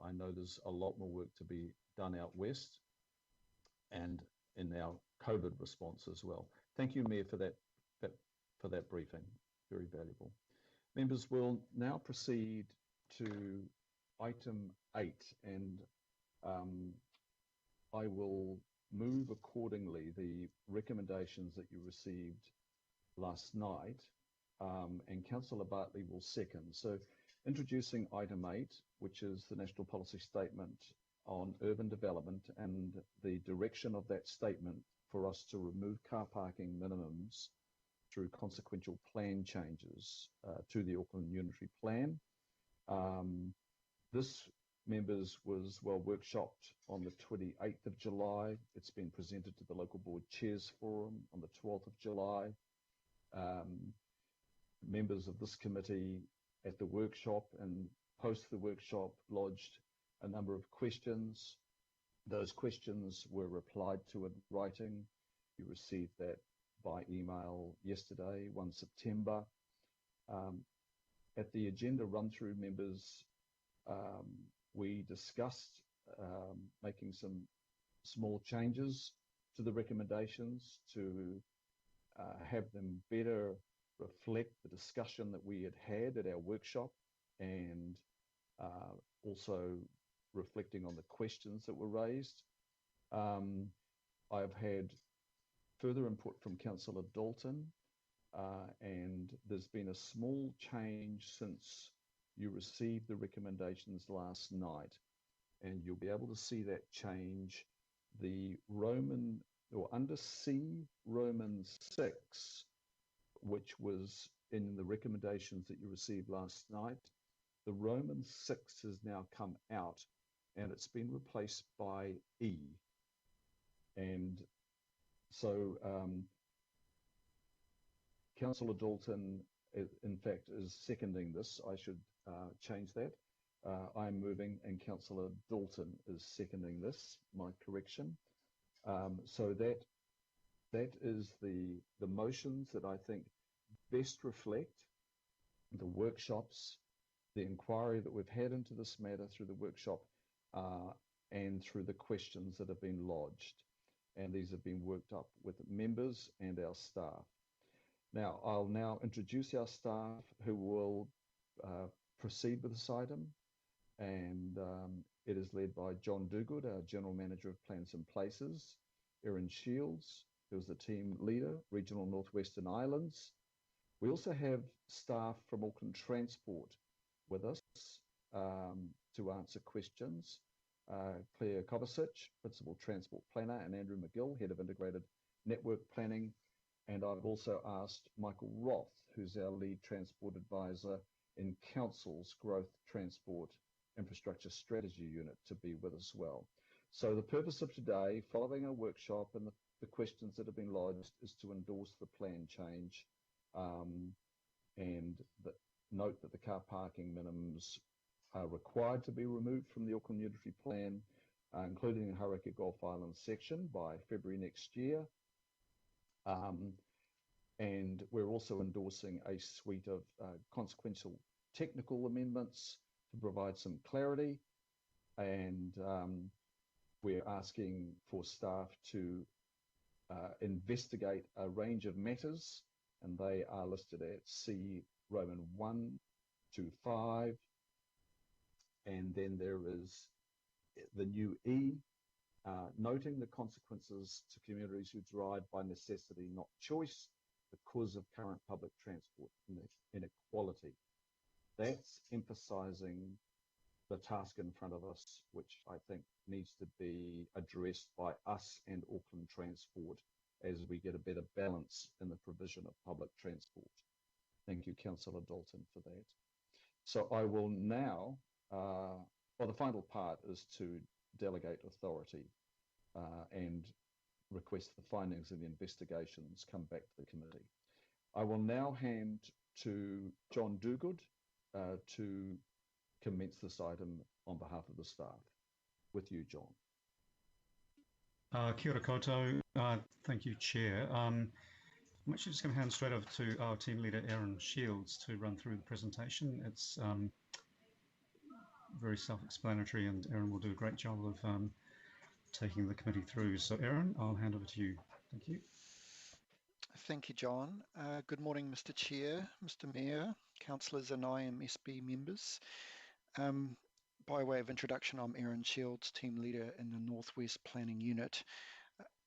I know there's a lot more work to be done out west and in our COVID response as well. Thank you, Mayor, for that briefing. Very valuable. Members will now proceed to item 8, and I will move accordingly the recommendations that you received last night, and Councillor Bartley will second. So introducing item 8, which is the National Policy Statement on Urban Development and the direction of that statement for us to remove car parking minimums through consequential plan changes to the Auckland Unitary Plan. This, members, was well workshopped on the 28th of July. It's been presented to the Local Board Chairs Forum on the 12th of July. Members of this committee at the workshop and post the workshop lodged a number of questions. Those questions were replied to in writing. You received that by email yesterday, 1 September. At the agenda run-through, members, we discussed making some small changes to the recommendations to have them better reflect the discussion that we had at our workshop, and also reflecting on the questions that were raised. I've had further input from Councillor Dalton, and there's been a small change since you received the recommendations last night, and you'll be able to see that change. The Roman, or under C, Roman 6, which was in the recommendations that you received last night, the Roman 6 has now come out and it's been replaced by E. And so Councillor Dalton, in fact, is seconding this. I should change that. I'm moving and Councillor Dalton is seconding this, my correction. So that is the motions that I think best reflect the workshops, the inquiry that we've had into this matter through the workshop, and through the questions that have been lodged. And these have been worked up with members and our staff. Now, I'll now introduce our staff who will proceed with this item. And it is led by John Dugood, our General Manager of Plans and Places, Erin Shields, who is the team leader, Regional Northwestern Islands. We also have staff from Auckland Transport with us to answer questions. Claire Kovacic, Principal Transport Planner, and Andrew McGill, Head of Integrated Network Planning. And I've also asked Michael Roth, who's our Lead Transport Advisor in Council's Growth Transport Infrastructure Strategy Unit, to be with us as well. So the purpose of today, following our workshop and the questions that have been lodged, is to endorse the plan change and note that the car parking minimums are required to be removed from the Auckland Unitary Plan, including the Hauraki Gulf Islands section, by February next year. And we're also endorsing a suite of consequential technical amendments to provide some clarity. And we're asking for staff to investigate a range of matters, and they are listed at C Roman 1 to 5. And then there is the new E, noting the consequences to communities who drive by necessity, not choice, because of current public transport inequality. That's emphasising the task in front of us, which I think needs to be addressed by us and Auckland Transport as we get a better balance in the provision of public transport. Thank you, Councillor Dalton, for that. So I will now, well, the final part is to delegate authority and request the findings of the investigations come back to the committee. I will now hand to John Dugood to commence this item on behalf of the staff. With you, John. Kia ora koutou. Thank you, Chair. I'm actually just going to hand straight over to our team leader, Erin Shields, to run through the presentation. It's very self-explanatory, and Erin will do a great job of taking the committee through. So Erin, I'll hand over to you. Thank you. Thank you, John. Good morning, Mr. Chair, Mr. Mayor, councillors and IMSB members. By way of introduction, I'm Erin Shields, Team Leader in the Northwest Planning Unit,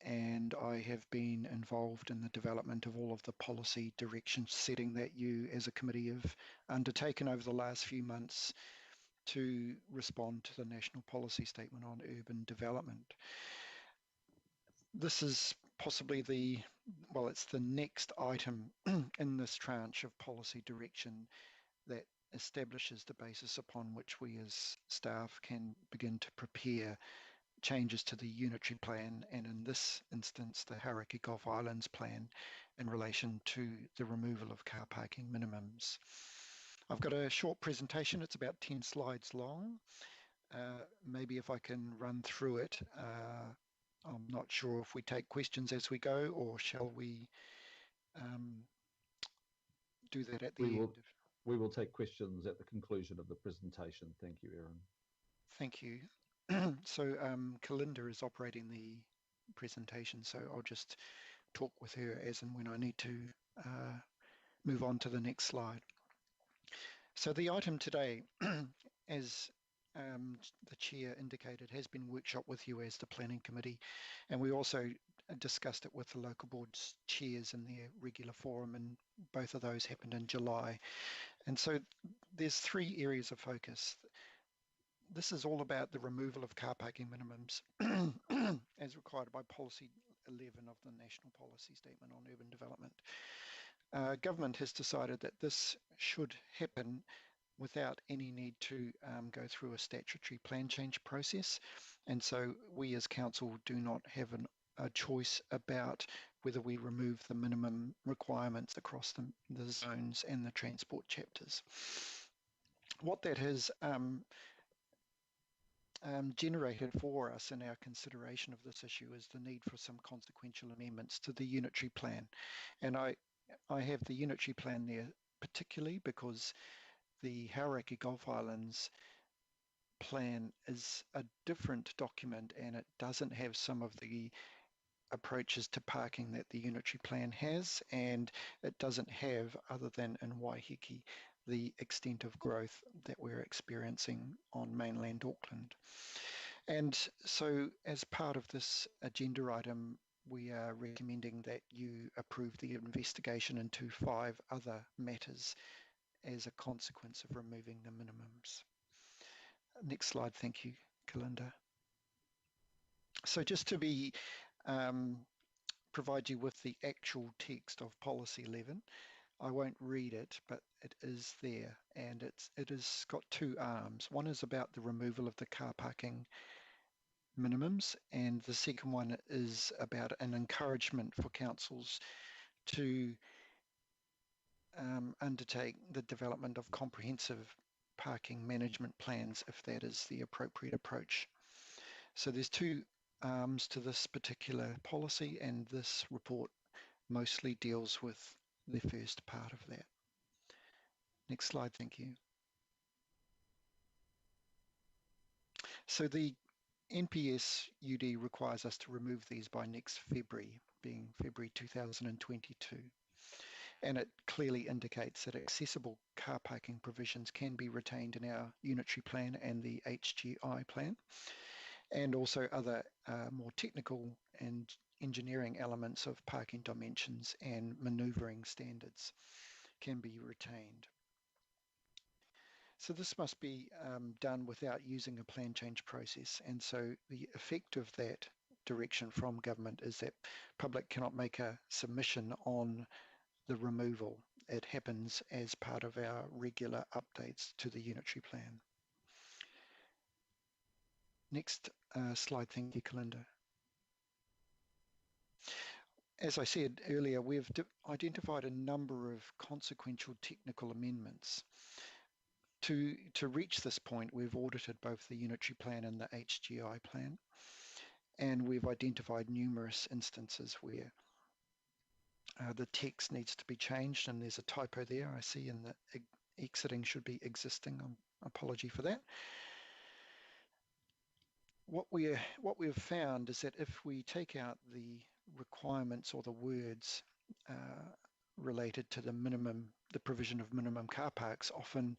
and I have been involved in the development of all of the policy direction setting that you as a committee have undertaken over the last few months to respond to the National Policy Statement on Urban Development. This is possibly it's the next item in this tranche of policy direction that establishes the basis upon which we as staff can begin to prepare changes to the Unitary Plan, and in this instance the Hauraki Gulf Islands Plan in relation to the removal of car parking minimums. I've got a short presentation, it's about 10 slides long. Maybe if I can run through it. I'm not sure if we take questions as we go, or shall we do that at the end? We will take questions at the conclusion of the presentation. Thank you, Erin. Thank you. So Kalinda is operating the presentation, so I'll just talk with her as and when I need to move on to the next slide. So the item today, as the chair indicated, has been workshop with you as the planning committee, and we also discussed it with the local board's chairs in their regular forum, and both of those happened in July. And so there's 3 areas of focus. This is all about the removal of car parking minimums as required by Policy 11 of the National Policy Statement on Urban Development. Government has decided that this should happen without any need to go through a statutory plan change process, and so we as council do not have a choice about whether we remove the minimum requirements across the zones and the transport chapters. What that has generated for us in our consideration of this issue is the need for some consequential amendments to the Unitary Plan, and I have the Unitary Plan there particularly because the Hauraki Gulf Islands plan is a different document, and it doesn't have some of the approaches to parking that the Unitary Plan has, and it doesn't have, other than in Waiheke, the extent of growth that we're experiencing on mainland Auckland. And so as part of this agenda item, we are recommending that you approve the investigation into 5 other matters as a consequence of removing the minimums. Next slide, thank you, Kalinda. So just to provide you with the actual text of Policy 11, I won't read it, but it is there, and it has got 2 arms. One is about the removal of the car parking minimums, and the second one is about an encouragement for councils to undertake the development of comprehensive parking management plans if that is the appropriate approach. So there's 2 arms to this particular policy, and this report mostly deals with the first part of that. Next slide, thank you. So the NPS UD requires us to remove these by next February, being February 2022. And it clearly indicates that accessible car parking provisions can be retained in our Unitary Plan and the HGI Plan, and also other more technical and engineering elements of parking dimensions and manoeuvring standards can be retained. So this must be done without using a plan change process, and so the effect of that direction from government is that public cannot make a submission on the removal. It happens as part of our regular updates to the Unitary Plan. Next slide, thank you, Kalinda. As I said earlier, we've identified a number of consequential technical amendments. To reach this point, we've audited both the Unitary Plan and the HGI Plan, and we've identified numerous instances where the text needs to be changed, and there's a typo there I see in the exiting should be existing. Apology for that. What we've found is that if we take out the requirements or the words related to the provision of minimum car parks, often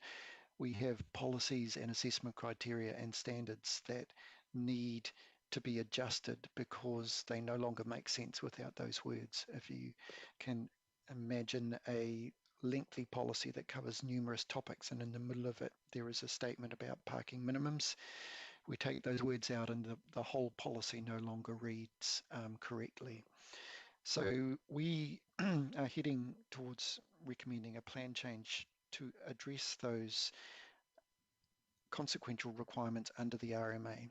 we have policies and assessment criteria and standards that need to be adjusted because they no longer make sense without those words. If you can imagine a lengthy policy that covers numerous topics, and in the middle of it there is a statement about parking minimums, we take those words out and the whole policy no longer reads correctly. So we are heading towards recommending a plan change to address those consequential requirements under the RMA.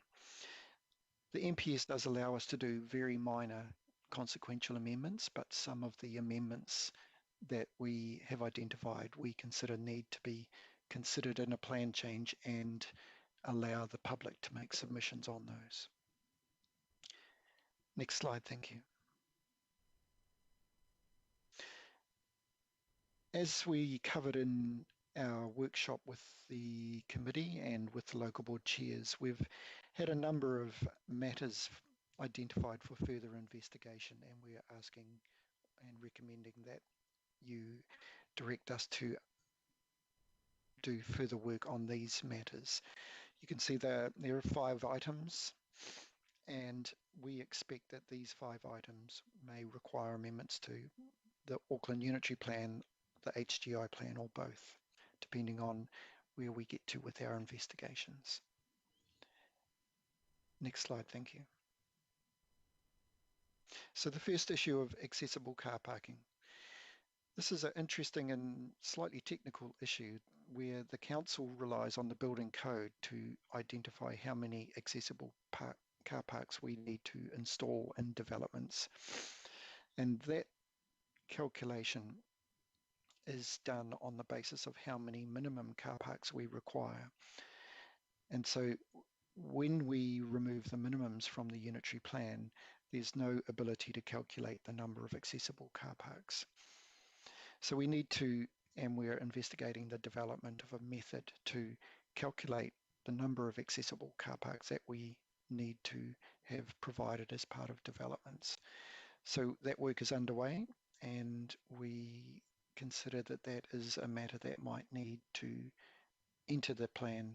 The NPS does allow us to do very minor consequential amendments, but some of the amendments that we have identified we consider need to be considered in a plan change and allow the public to make submissions on those. Next slide, thank you. As we covered in our workshop with the committee and with the local board chairs, we've had a number of matters identified for further investigation, and we are asking and recommending that you direct us to do further work on these matters. You can see there are 5 items, and we expect that these 5 items may require amendments to the Auckland Unitary Plan, the HGI plan, or both, depending on where we get to with our investigations. Next slide, thank you. So the first issue of accessible car parking. This is an interesting and slightly technical issue where the council relies on the building code to identify how many accessible car parks we need to install in developments. And that calculation is done on the basis of how many minimum car parks we require. And so when we remove the minimums from the unitary plan, there's no ability to calculate the number of accessible car parks. So we need to, and we're investigating the development of a method to calculate the number of accessible car parks that we need to have provided as part of developments. So that work is underway, and we consider that that is a matter that might need to enter the plan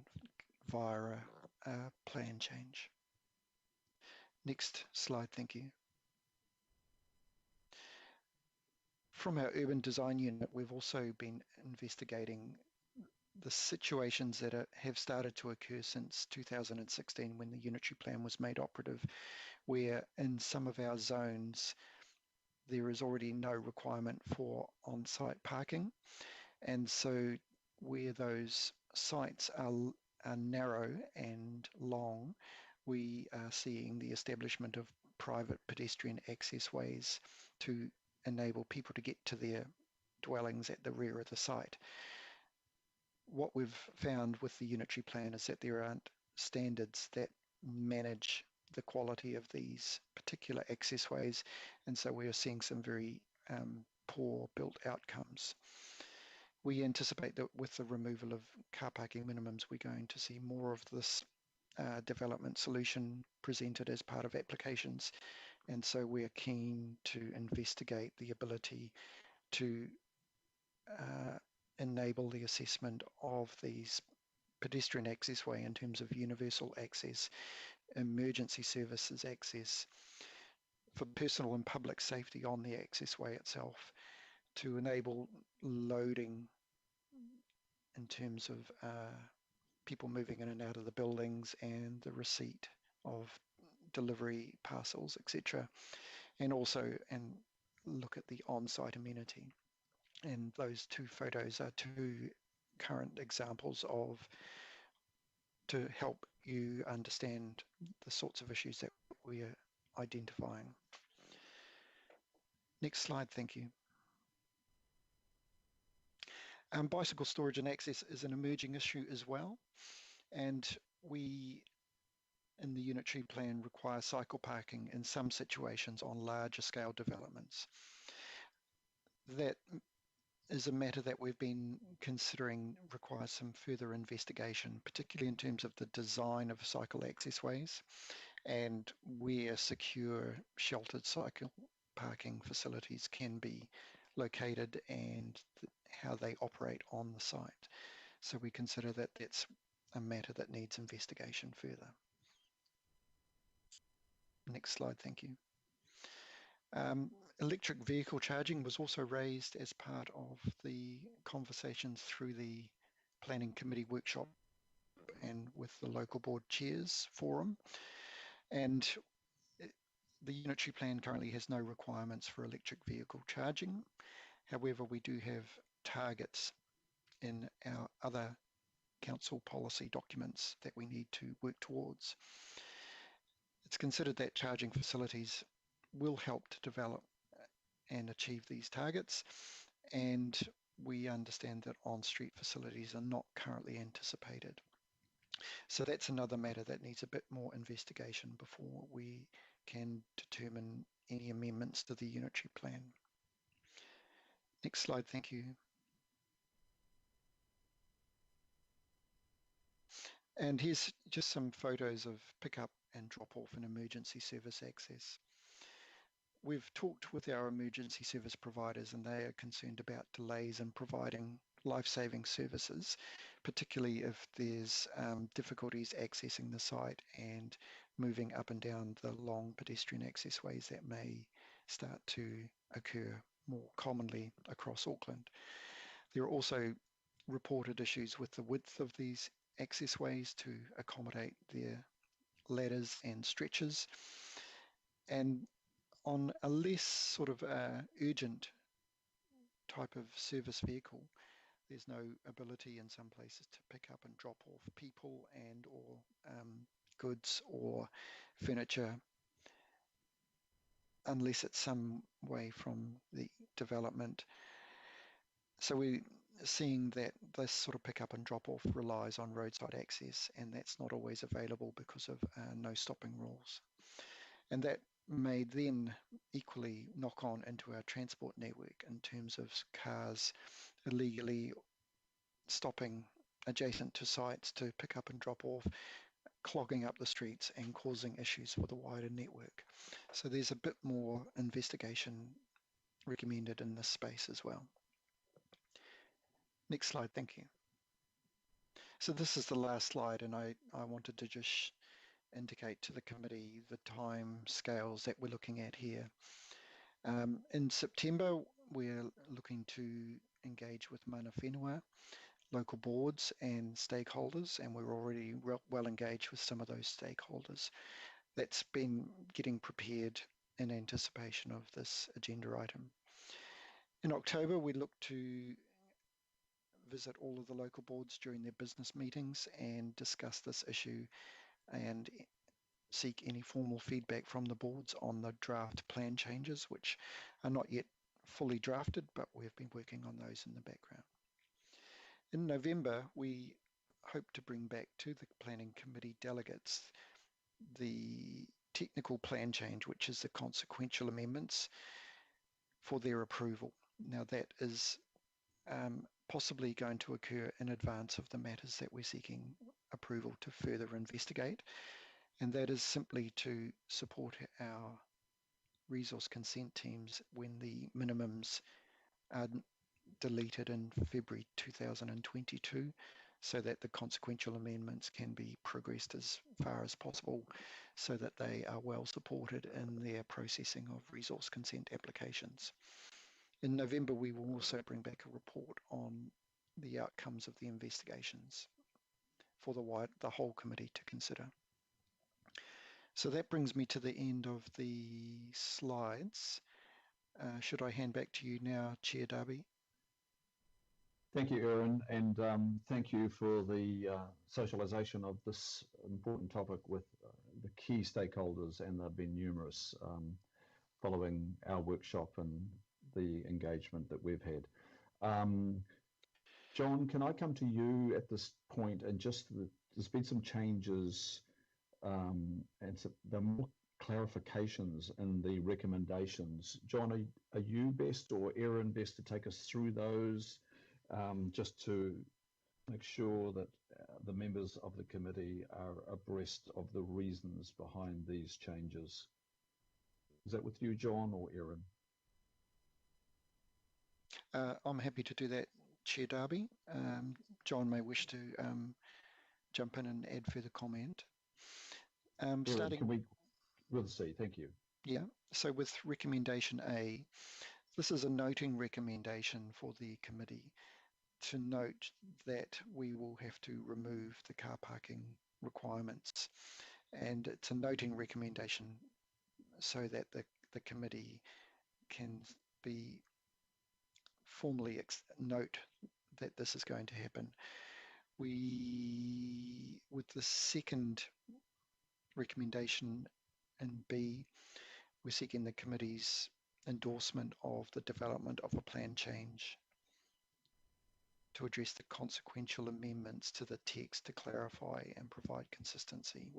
via a plan change. Next slide, thank you. From our urban design unit, we've also been investigating the situations that have started to occur since 2016 when the unitary plan was made operative, where in some of our zones there is already no requirement for on-site parking, and so where those sites are narrow and long, we are seeing the establishment of private pedestrian access ways to enable people to get to their dwellings at the rear of the site. What we've found with the unitary plan is that there aren't standards that manage the quality of these particular access ways, and so we are seeing some very poor built outcomes. We anticipate that with the removal of car parking minimums, we're going to see more of this development solution presented as part of applications, and so we're keen to investigate the ability to enable the assessment of these pedestrian access way in terms of universal access, emergency services access, for personal and public safety on the access way itself, to enable loading in terms of people moving in and out of the buildings and the receipt of delivery parcels, etc. And also look at the on-site amenity. And those 2 photos are 2 current examples to help you understand the sorts of issues that we are identifying. Next slide, thank you. Bicycle storage and access is an emerging issue as well, and we in the unitary plan require cycle parking in some situations on larger scale developments. That is a matter that we've been considering requires some further investigation, particularly in terms of the design of cycle accessways and where secure sheltered cycle parking facilities can be located and how they operate on the site. So we consider that that's a matter that needs investigation further. Next slide, thank you. Electric vehicle charging was also raised as part of the conversations through the Planning Committee workshop and with the local board chairs forum. And the Unitary plan currently has no requirements for electric vehicle charging. However, we do have targets in our other council policy documents that we need to work towards. It's considered that charging facilities will help to develop and achieve these targets, and we understand that on-street facilities are not currently anticipated. So that's another matter that needs a bit more investigation before we can determine any amendments to the Unitary plan. Next slide, thank you. And here's just some photos of pickup and drop-off and emergency service access. We've talked with our emergency service providers and they are concerned about delays in providing life-saving services, particularly if there's difficulties accessing the site and moving up and down the long pedestrian accessways that may start to occur more commonly across Auckland. There are also reported issues with the width of these accessways to accommodate their ladders and stretchers. And on a less sort of urgent type of service vehicle, there's no ability in some places to pick up and drop off people and or goods or furniture unless it's some way from the development. So we're seeing that this sort of pick up and drop off relies on roadside access, and that's not always available because of no stopping rules. And that may then equally knock on into our transport network in terms of cars illegally stopping adjacent to sites to pick up and drop off, clogging up the streets and causing issues for the wider network. So there's a bit more investigation recommended in this space as well. Next slide, thank you. So this is the last slide, and I wanted to just indicate to the committee the time scales that we're looking at here. In September, we're looking to engage with mana whenua, local boards and stakeholders, and we're already well engaged with some of those stakeholders. That's been getting prepared in anticipation of this agenda item. In October, we look to visit all of the local boards during their business meetings and discuss this issue and seek any formal feedback from the boards on the draft plan changes, which are not yet fully drafted, but we've been working on those in the background. In November, we hope to bring back to the Planning Committee delegates the technical plan change, which is the consequential amendments, for their approval. Now that is possibly going to occur in advance of the matters that we're seeking approval to further investigate, and that is simply to support our resource consent teams when the minimums are deleted in February 2022, so that the consequential amendments can be progressed as far as possible so that they are well supported in their processing of resource consent applications. In November, we will also bring back a report on the outcomes of the investigations for the whole committee to consider. So that brings me to the end of the slides. Should I hand back to you now, Chair Darby? Thank you, Erin, and thank you for the socialisation of this important topic with the key stakeholders, and they've been numerous following our workshop and the engagement that we've had. John, can I come to you at this point, and just there's been some changes and they're more clarifications in the recommendations. John, are you best or Erin best to take us through those, just to make sure that the members of the committee are abreast of the reasons behind these changes? Is that with you, John, or Erin? I'm happy to do that, Chair Darby. John may wish to jump in and add further comment. Erin, Starting, can we, we'll see, thank you. yeah, so with recommendation A, this is a noting recommendation for the committee to note that we will have to remove the car parking requirements. And it's a noting recommendation so that the committee can be formally note that this is going to happen. With the second recommendation in B, we're seeking the committee's endorsement of the development of a plan change to address the consequential amendments to the text to clarify and provide consistency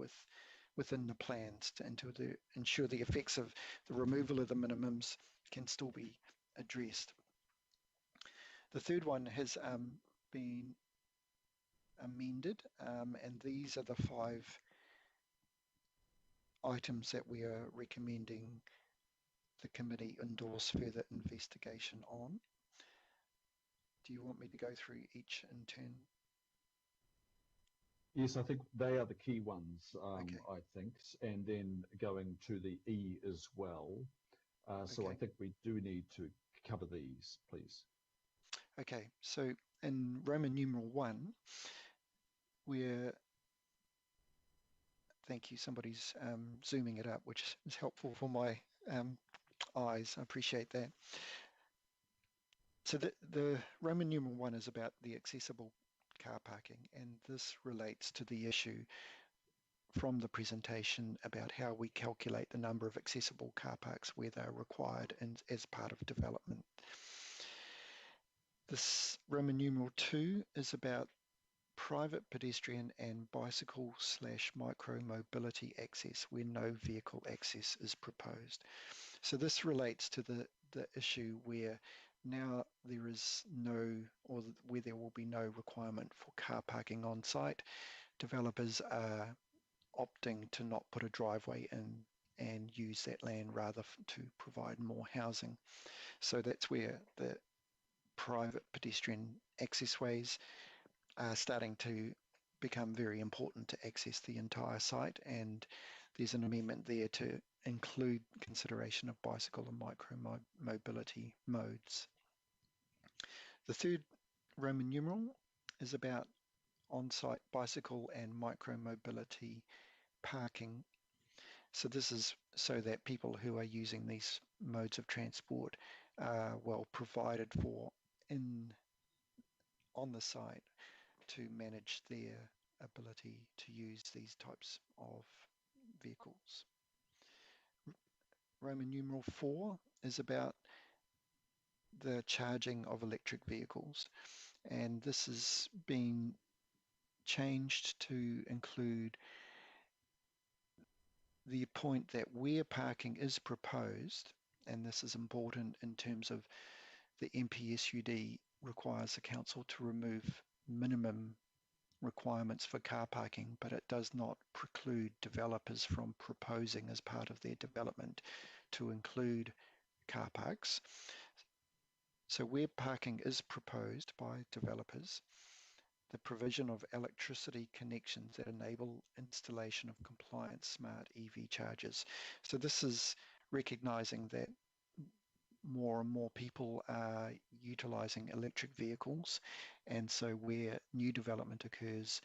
within the plans and to ensure the effects of the removal of the minimums can still be addressed. The third one has been amended, and these are the 5 items that we are recommending the committee endorse further investigation on. Do you want me to go through each in turn? Yes, I think they are the key ones, Okay. I think, and then going to the E as well. So Okay. I think we do need to cover these, please. Okay, so in Roman numeral 1, thank you, somebody's zooming it up, which is helpful for my eyes. I appreciate that. So the Roman numeral 1 is about the accessible car parking, and this relates to the issue from the presentation about how we calculate the number of accessible car parks where they're required and as part of development. This Roman numeral 2 is about private pedestrian and bicycle/micro mobility access where no vehicle access is proposed. So this relates to the issue where now there is no, or where there will be no requirement for car parking on site. Developers are opting to not put a driveway in and use that land rather to provide more housing. So that's where the private pedestrian accessways are starting to become very important to access the entire site, and there's an amendment there to include consideration of bicycle and micro mobility modes. The third Roman numeral is about on-site bicycle and micro mobility parking. So this is so that people who are using these modes of transport are well provided for on the site to manage their ability to use these types of vehicles. Roman numeral 4 is about the charging of electric vehicles, and this is being changed to include the point that where parking is proposed, and this is important in terms of the MPSUD requires the council to remove minimum requirements for car parking, but it does not preclude developers from proposing as part of their development to include car parks. So where parking is proposed by developers, the provision of electricity connections that enable installation of compliant smart EV chargers. So this is recognizing that more and more people are utilizing electric vehicles, and so where new development occurs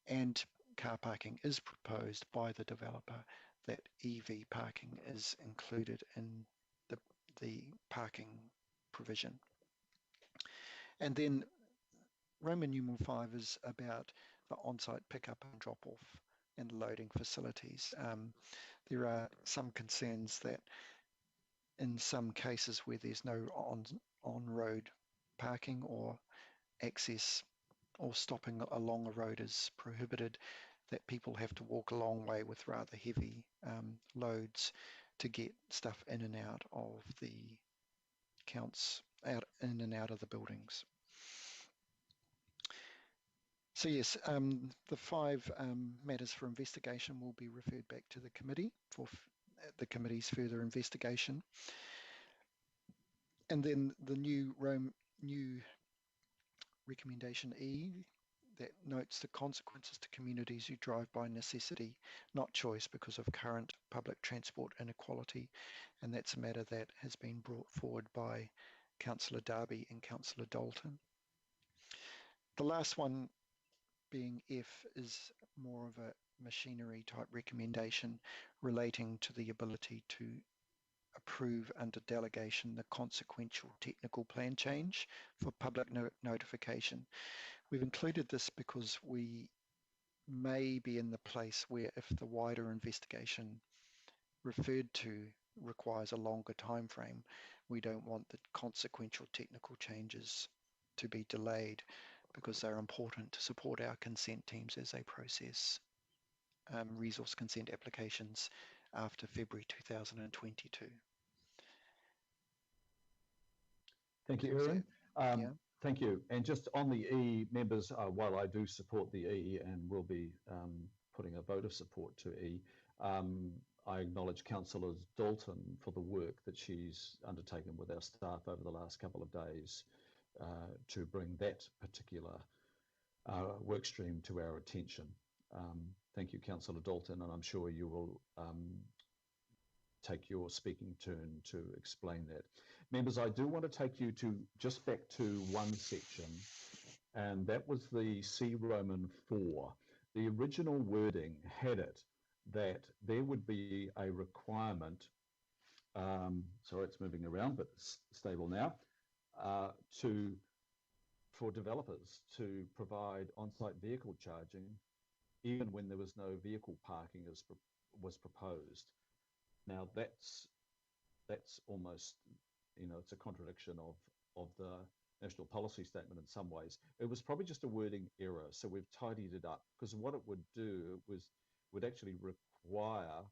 and car parking is proposed by the developer, that EV parking is included in the parking provision. And then Roman numeral 5 is about the on-site pickup and drop-off and loading facilities. There are some concerns that in some cases where there's no on-road parking or access or stopping along a road is prohibited, that people have to walk a long way with rather heavy loads to get stuff in and out of the counts, in and out of the buildings. So yes, the 5 matters for investigation will be referred back to the committee for the committee's further investigation. And then the new recommendation E that notes the consequences to communities who drive by necessity, not choice, because of current public transport inequality. And that's a matter that has been brought forward by Councillor Darby and Councillor Dalton. The last one, being F, is more of a machinery type recommendation relating to the ability to approve under delegation the consequential technical plan change for public notification. We've included this because we may be in the place where if the wider investigation referred to requires a longer time frame, we don't want the consequential technical changes to be delayed because they're important to support our consent teams as they process resource consent applications after February 2022. Thank you, Aaron. Yeah. Thank you. And just on the E, members, while I do support the E and will be putting a vote of support to E, I acknowledge Councillor Dalton for the work that she's undertaken with our staff over the last couple of days to bring that particular work stream to our attention. Thank you, Councillor Dalton, and I'm sure you will take your speaking turn to explain that. Members, I do want to take you to just back to one section, and that was the C Roman 4. The original wording had it that there would be a requirement, sorry, it's moving around, but it's stable now, for developers to provide on-site vehicle charging even when there was no vehicle parking as was proposed. Now that's almost, you know, it's a contradiction of the national policy statement in some ways. It was probably just a wording error, so we've tidied it up, because what it would do would actually require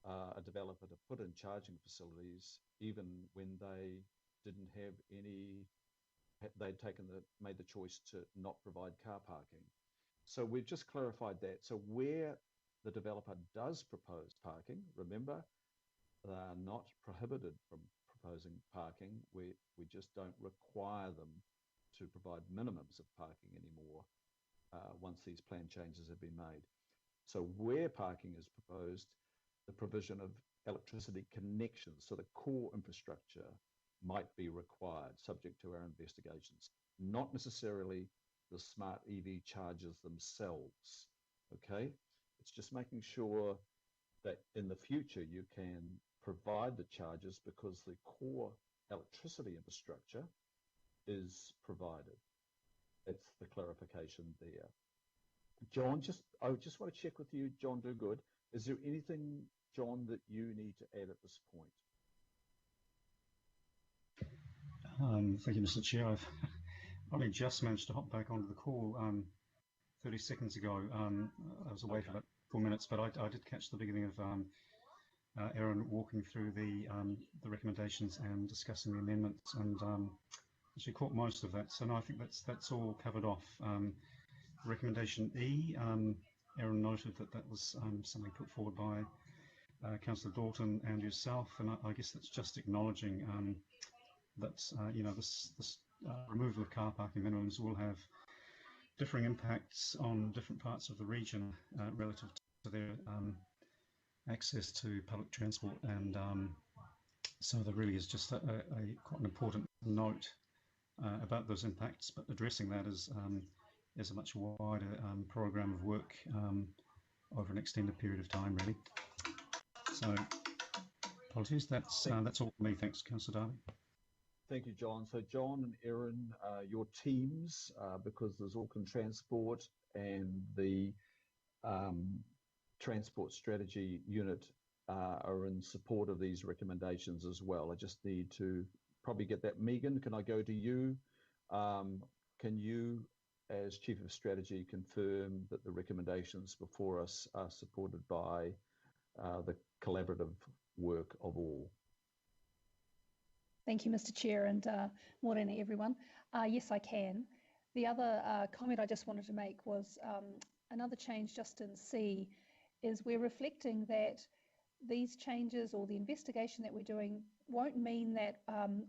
a developer to put in charging facilities even when they didn't have any, they'd made the choice to not provide car parking. So we've just clarified that. So where the developer does propose parking, remember, they are not prohibited from proposing parking. We just don't require them to provide minimums of parking anymore once these plan changes have been made. So where parking is proposed, the provision of electricity connections, so the core infrastructure might be required, subject to our investigations, not necessarily the smart EV chargers themselves, okay? It's just making sure that in the future you can provide the chargers because the core electricity infrastructure is provided. That's the clarification there. John, I just want to check with you, John Dogood. Is there anything, John, that you need to add at this point? Thank you, Mr. Chair. I've only just managed to hop back onto the call 30 seconds ago. I was away for about 4 minutes, but I did catch the beginning of Aaron walking through the recommendations and discussing the amendments, and actually caught most of that. So no, I think that's all covered off. Recommendation E, Aaron noted that was something put forward by Councillor Dalton and yourself, and I guess that's just acknowledging that you know, this removal of car parking minimums will have differing impacts on different parts of the region relative to their access to public transport, and so there really is just quite an important note about those impacts, but addressing that is a much wider program of work over an extended period of time, really. So apologies, that's all for me. Thanks, Councillor Darby. Thank you, John. So John and Erin, your teams, because there's Auckland Transport and the Transport Strategy Unit are in support of these recommendations as well. I just need to probably get that. Megan, can I go to you? Can you as Chief of Strategy, confirm that the recommendations before us are supported by the collaborative work of all? Thank you, Mr. Chair, and morning, everyone. Yes, I can. The other comment I just wanted to make was another change just in C is we're reflecting that these changes or the investigation that we're doing won't mean that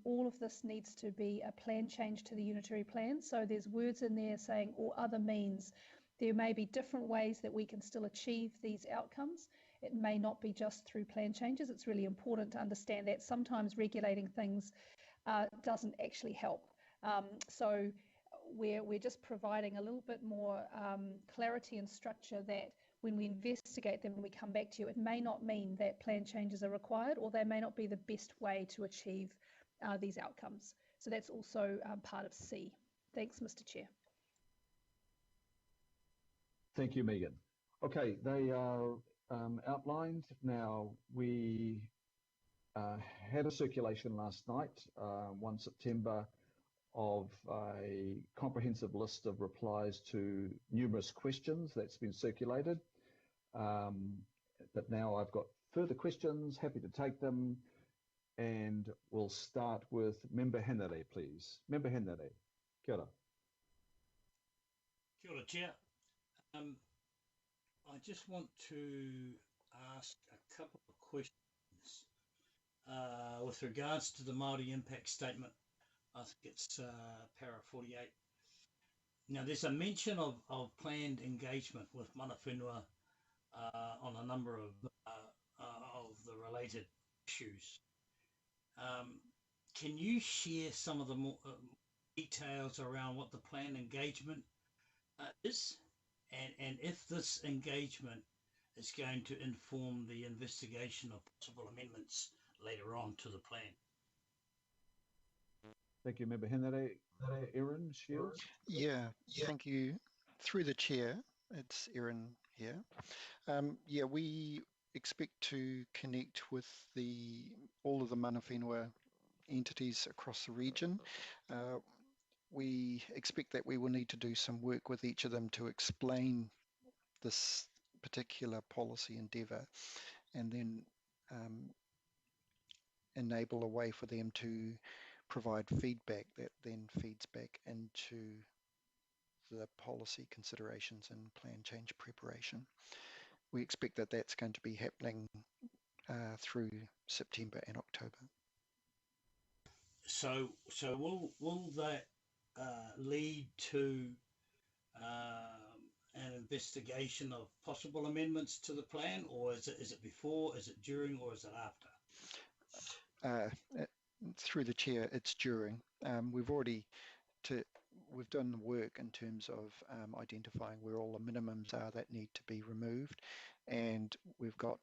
all of this needs to be a plan change to the unitary plan. So there's words in there saying, or other means. There may be different ways that we can still achieve these outcomes. It may not be just through plan changes. It's really important to understand that sometimes regulating things doesn't actually help. So we're just providing a little bit more clarity and structure that when we investigate them and we come back to you, it may not mean that plan changes are required, or they may not be the best way to achieve these outcomes. So that's also part of C. Thanks, Mr. Chair. Thank you, Megan. Okay, they are outlined. Now, we had a circulation last night, 1 September, of a comprehensive list of replies to numerous questions that's been circulated. But now I've got further questions, happy to take them, and we'll start with Member Henare, please. Member Henare, kia ora. Kia ora, Chair. I just want to ask a couple of questions with regards to the Māori impact statement. I think it's para 48. Now, there's a mention of planned engagement with mana whenua on a number of the related issues. Can you share some of the more details around what the planned engagement is, and if this engagement is going to inform the investigation of possible amendments later on to the plan? Thank you, Member Henare. Erin Shields? Yeah, thank you. Through the chair, it's Erin here. Yeah, we expect to connect with all of the mana whenua entities across the region. We expect that we will need to do some work with each of them to explain this particular policy endeavour, and then enable a way for them to provide feedback that then feeds back into the policy considerations and plan change preparation. We expect that that's going to be happening through September and October. So will that lead to an investigation of possible amendments to the plan, or is it before, is it during, or is it after? Through the chair, it's during. We've done the work in terms of identifying where all the minimums are that need to be removed, and we've got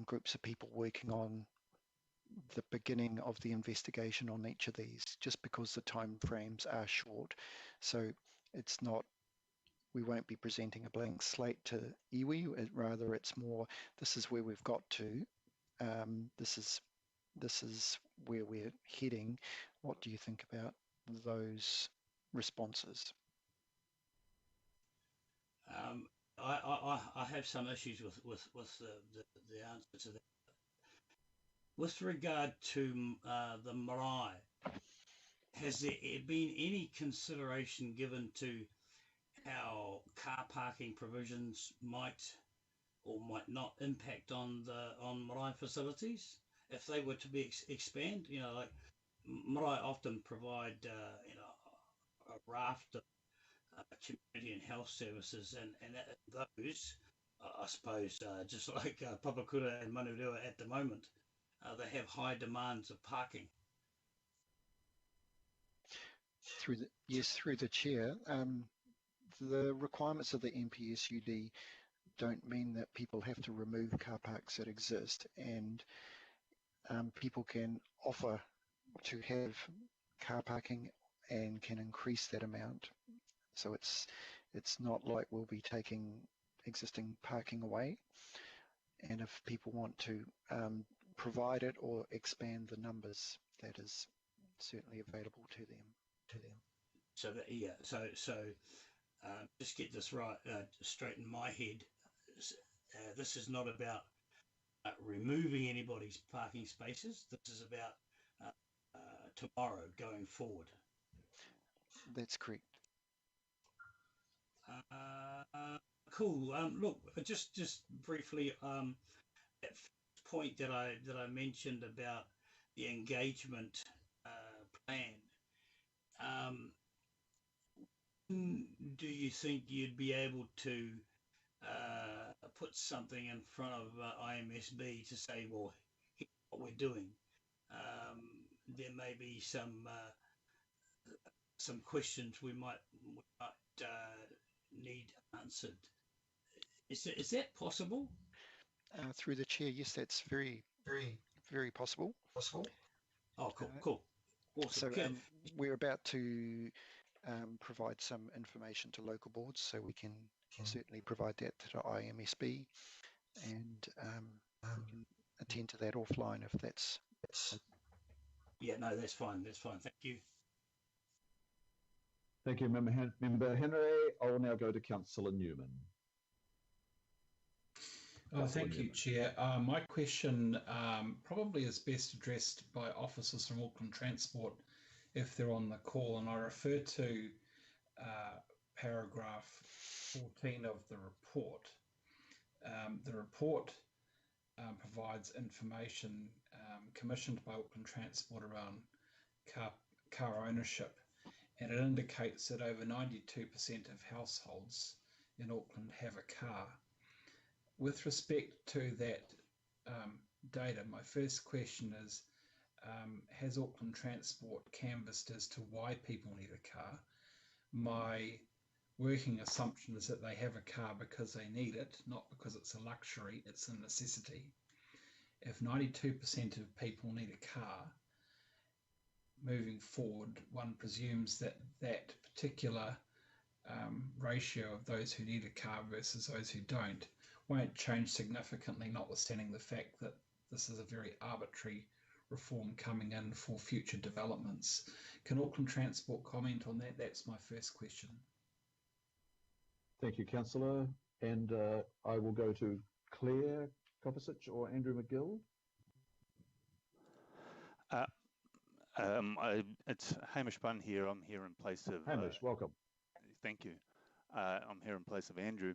groups of people working on the beginning of the investigation on each of these, just because the time frames are short. So it's not, we won't be presenting a blank slate to iwi, rather it's more, this is where we've got to, this is where we're heading. What do you think about those responses? I have some issues with the answer to that. With regard to the marae, has there been any consideration given to how car parking provisions might or might not impact on marae facilities if they were to be expand? You know, like marae often provide a raft of community and health services, and those, I suppose, just like Papakura and Manurua at the moment, they have high demands of parking. Through the chair, the requirements of the NPSUD don't mean that people have to remove car parks that exist, and people can offer to have car parking and can increase that amount. So it's not like we'll be taking existing parking away, and if people want to provide it or expand the numbers, that is certainly available to them. So that, yeah, so just get this right, straight in my head. This is not about removing anybody's parking spaces. This is about tomorrow going forward. That's correct. Cool. Look, just briefly, that point that I mentioned about the engagement plan. Do you think you'd be able to put something in front of IMSB to say, well, here's what we're doing? There may be some questions we might need answered. Is that possible? Through the chair, yes, that's very, very possible. Oh, cool. Awesome. So we're about to provide some information to local boards, so we can certainly provide that to IMSB, and we can attend to that offline if that's. Yeah, no, that's fine. Thank you. Thank you, Member Henry. I will now go to Councillor Newman. Thank you, Chair. My question probably is best addressed by officers from Auckland Transport if they're on the call, and I refer to paragraph 14 of the report. The report provides information commissioned by Auckland Transport around car ownership, and it indicates that over 92% of households in Auckland have a car. With respect to that data, my first question is, has Auckland Transport canvassed as to why people need a car? My working assumption is that they have a car because they need it, not because it's a luxury, it's a necessity. If 92% of people need a car, moving forward, one presumes that that particular ratio of those who need a car versus those who don't won't change significantly, notwithstanding the fact that this is a very arbitrary reform coming in for future developments. Can Auckland Transport comment on that? That's my first question. Thank you, Councillor. And I will go to Claire Kovacic or Andrew McGill. It's Hamish Bunn here. I'm here in place of... Hamish, welcome. Thank you. I'm here in place of Andrew.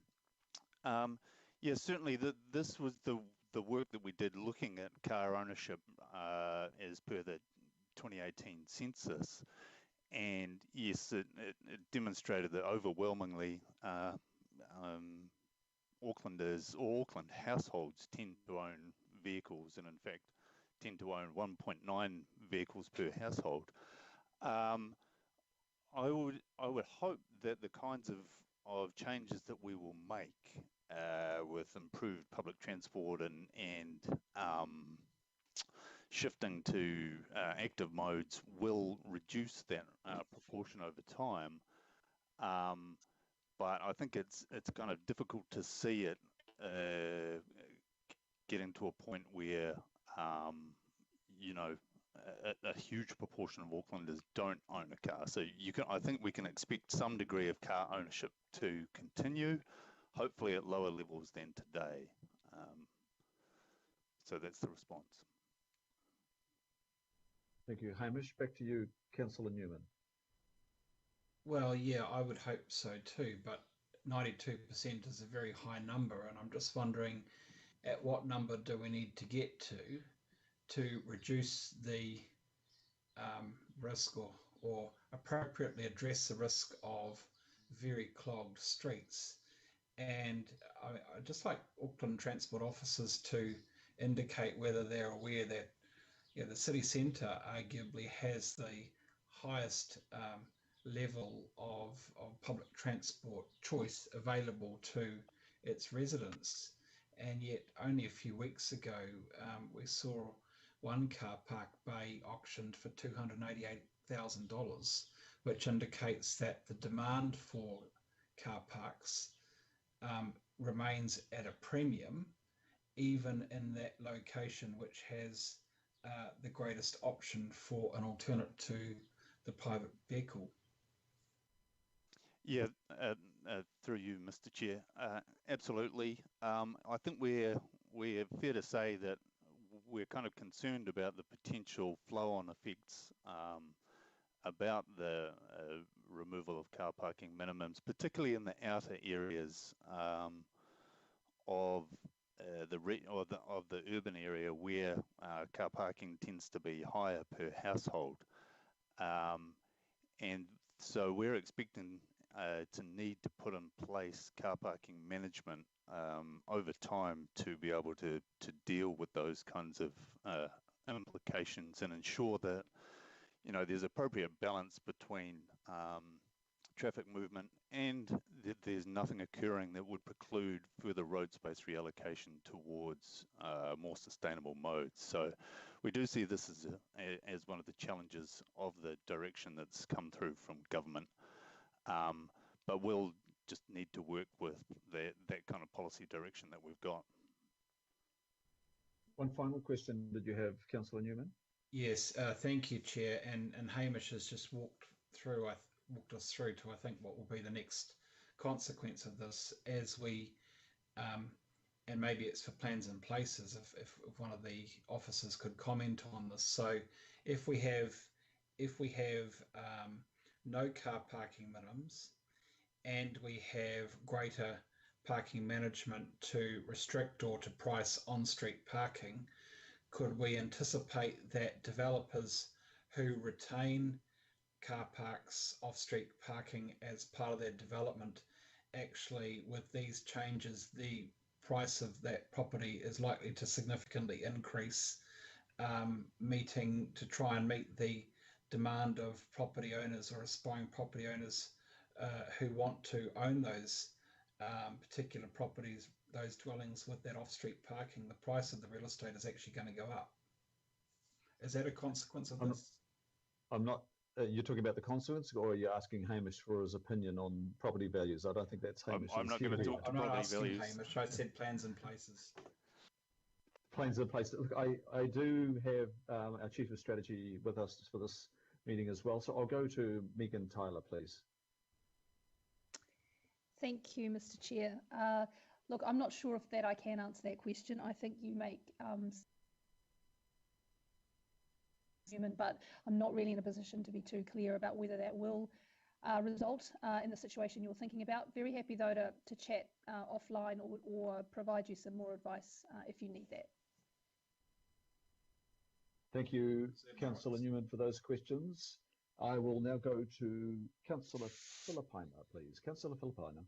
Yeah, certainly this was the work that we did looking at car ownership as per the 2018 census. And yes, it demonstrated that overwhelmingly Aucklanders or Auckland households tend to own vehicles, and in fact tend to own 1.9 vehicles per household. I would hope that the kinds of changes that we will make with improved public transport and shifting to active modes will reduce that proportion over time. But I think it's kind of difficult to see it getting to a point where you know, a huge proportion of Aucklanders don't own a car. So I think we can expect some degree of car ownership to continue, hopefully at lower levels than today. So that's the response. Thank you, Hamish. Back to you, Councillor Newman. Well, yeah, I would hope so too, but 92% is a very high number, and I'm just wondering at what number do we need to get to reduce the risk or appropriately address the risk of very clogged streets. And I'd just like Auckland Transport officers to indicate whether they're aware that the city centre arguably has the highest level of public transport choice available to its residents. And yet only a few weeks ago we saw one car park bay auctioned for $288,000, which indicates that the demand for car parks remains at a premium, even in that location which has the greatest option for an alternate to the private vehicle. Yeah, through you, Mr. Chair. Absolutely. I think we're fair to say that we're kind of concerned about the potential flow-on effects about the removal of car parking minimums, particularly in the outer areas of the urban area where car parking tends to be higher per household, and so we're expecting to need to put in place car parking management over time to be able to deal with those kinds of implications and ensure that there's appropriate balance between traffic movement and that there's nothing occurring that would preclude further road space reallocation towards more sustainable modes. So we do see this as one of the challenges of the direction that's come through from government. But we'll just need to work with that kind of policy direction that we've got. One final question did you have, Councillor Newman? Yes, thank you, Chair. And Hamish has just walked us through to, I think, what will be the next consequence of this as we, and maybe it's for plans and places, if one of the officers could comment on this. So if we have no car parking minimums and we have greater parking management to restrict or to price on-street parking, could we anticipate that developers who retain car parks, off-street parking as part of their development, actually with these changes, the price of that property is likely to significantly increase, to try and meet the demand of property owners or aspiring property owners who want to own those particular properties, those dwellings with that off-street parking? The price of the real estate is actually going to go up. Is that a consequence of this? I'm not. You're talking about the consequence, or are you asking Hamish for his opinion on property values? I don't think that's Hamish. I'm not going to talk to I'm not property asking values. Hamish. I said plans and places. Plans and places. Look, I do have our Chief of Strategy with us for this meeting as well. So I'll go to Megan Tyler, please. Thank you, Mr. Chair. Look, I'm not sure if I can answer that question. I think you make human, but I'm not really in a position to be too clear about whether that will result in the situation you're thinking about. Very happy though to chat offline or provide you some more advice if you need that. Thank you, Councillor Newman, for those questions. I will now go to Councillor Filipina, please. Councillor Filipina.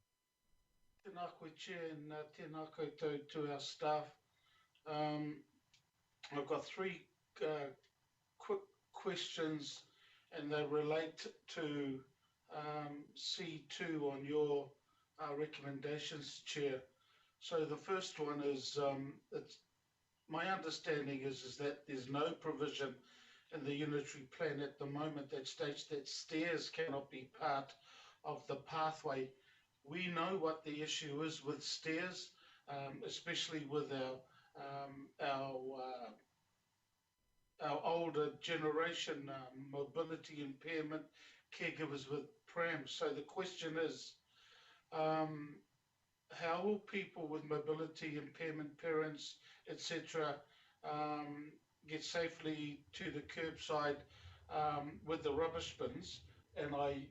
Tēnā koe, Chair, and tēnā koutou to our staff. I've got three quick questions, and they relate to C2 on your recommendations, Chair. So the first one is, my understanding is that there's no provision in the Unitary plan at the moment that states that stairs cannot be part of the pathway. We know what the issue is with stairs, especially with our older generation, mobility impairment, caregivers with prams. So the question is, how will people with mobility impairment, parents, etc., get safely to the curbside with the rubbish bins? And I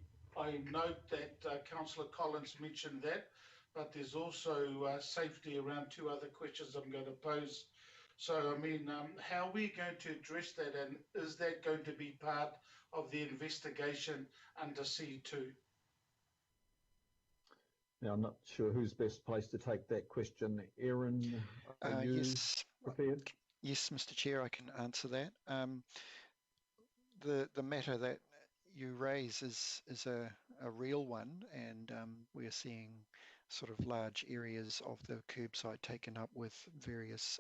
note that Councillor Collins mentioned that, but there's also safety around two other questions I'm going to pose. So, I mean, how are we going to address that, and is that going to be part of the investigation under C2? Now, I'm not sure who's best placed to take that question. Erin, are you prepared? Yes, Mr. Chair, I can answer that. The matter that you raise is a real one, and we're seeing sort of large areas of the curbside taken up with various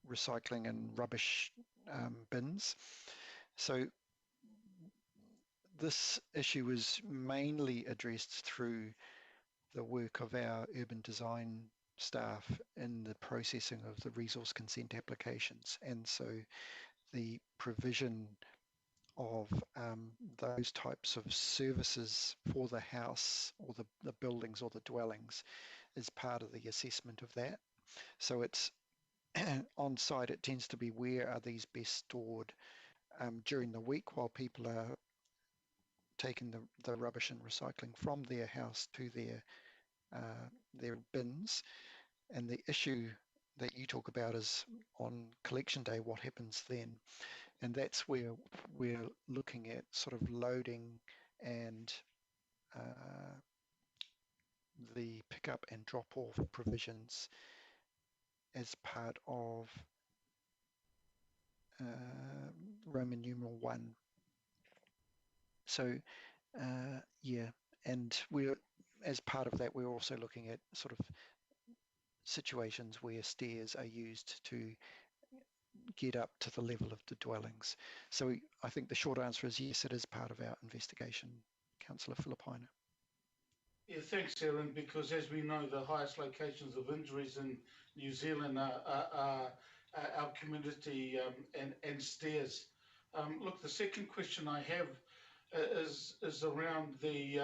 recycling and rubbish bins. So this issue is mainly addressed through the work of our urban design staff in the processing of the resource consent applications. And so the provision of those types of services for the house or the buildings or the dwellings is part of the assessment of that. So it's on site, it tends to be where are these best stored during the week while people are taking the rubbish and recycling from their house to their bins. And the issue that you talk about is on collection day, what happens then? And that's where we're looking at sort of loading and the pickup and drop off provisions as part of Roman numeral 1. So yeah, and as part of that, we're also looking at sort of situations where stairs are used to get up to the level of the dwellings. So I think the short answer is yes, it is part of our investigation, Councillor Filipaina. Yeah, thanks, Aaron, because as we know, the highest locations of injuries in New Zealand are our community and stairs. Look, the second question I have is around the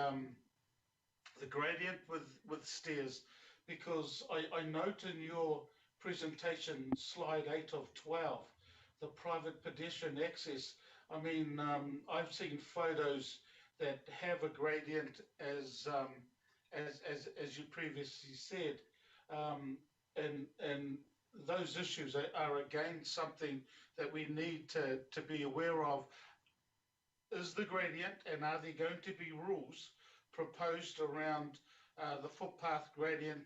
gradient with stairs, because I note in your presentation, slide 8 of 12, the private pedestrian access. I mean, I've seen photos that have a gradient as you previously said, and those issues are again something that we need to be aware of. Is the gradient, and are there going to be rules proposed around the footpath gradient,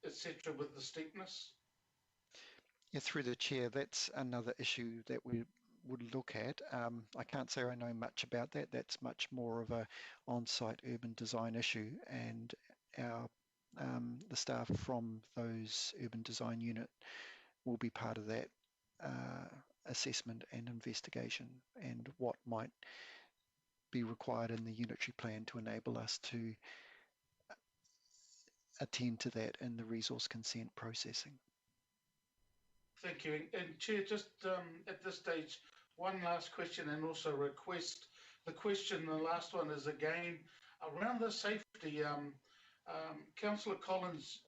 etc., with the steepness? Yeah, through the chair, that's another issue that we would look at. I can't say I know much about that. That's much more of a on-site urban design issue, and our the staff from those urban design unit will be part of that assessment and investigation, and what might be required in the unitary plan to enable us to attend to that in the resource consent processing. Thank you. And Chair, just at this stage, one last question and also request. The question, the last one, is again around the safety. Councillor Collins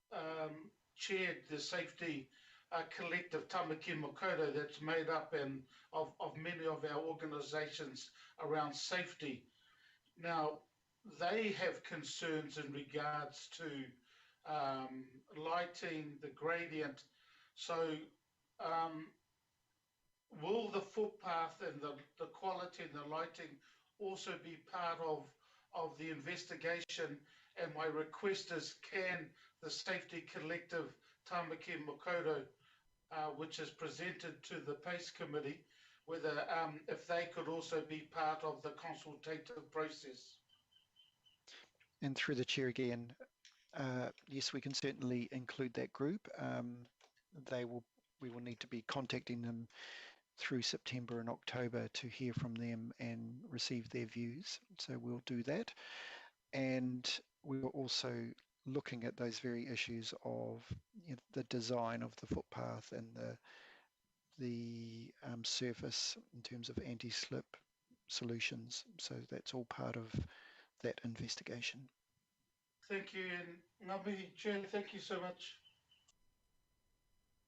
chaired the safety collective Tamaki Makoto that's made up of many of our organisations around safety. Now, they have concerns in regards to lighting, the gradient. So will the footpath and the quality and the lighting also be part of the investigation? And my request is, can the Safety Collective Tamaki Makoto, which is presented to the PACE Committee, whether if they could also be part of the consultative process? And through the chair again, yes, we can certainly include that group. We will need to be contacting them through September and October to hear from them and receive their views. So we'll do that. And we were also looking at those very issues of the design of the footpath and the surface in terms of anti-slip solutions. So that's all part of that investigation. Thank you. And Ngāmihi, Chair, thank you so much.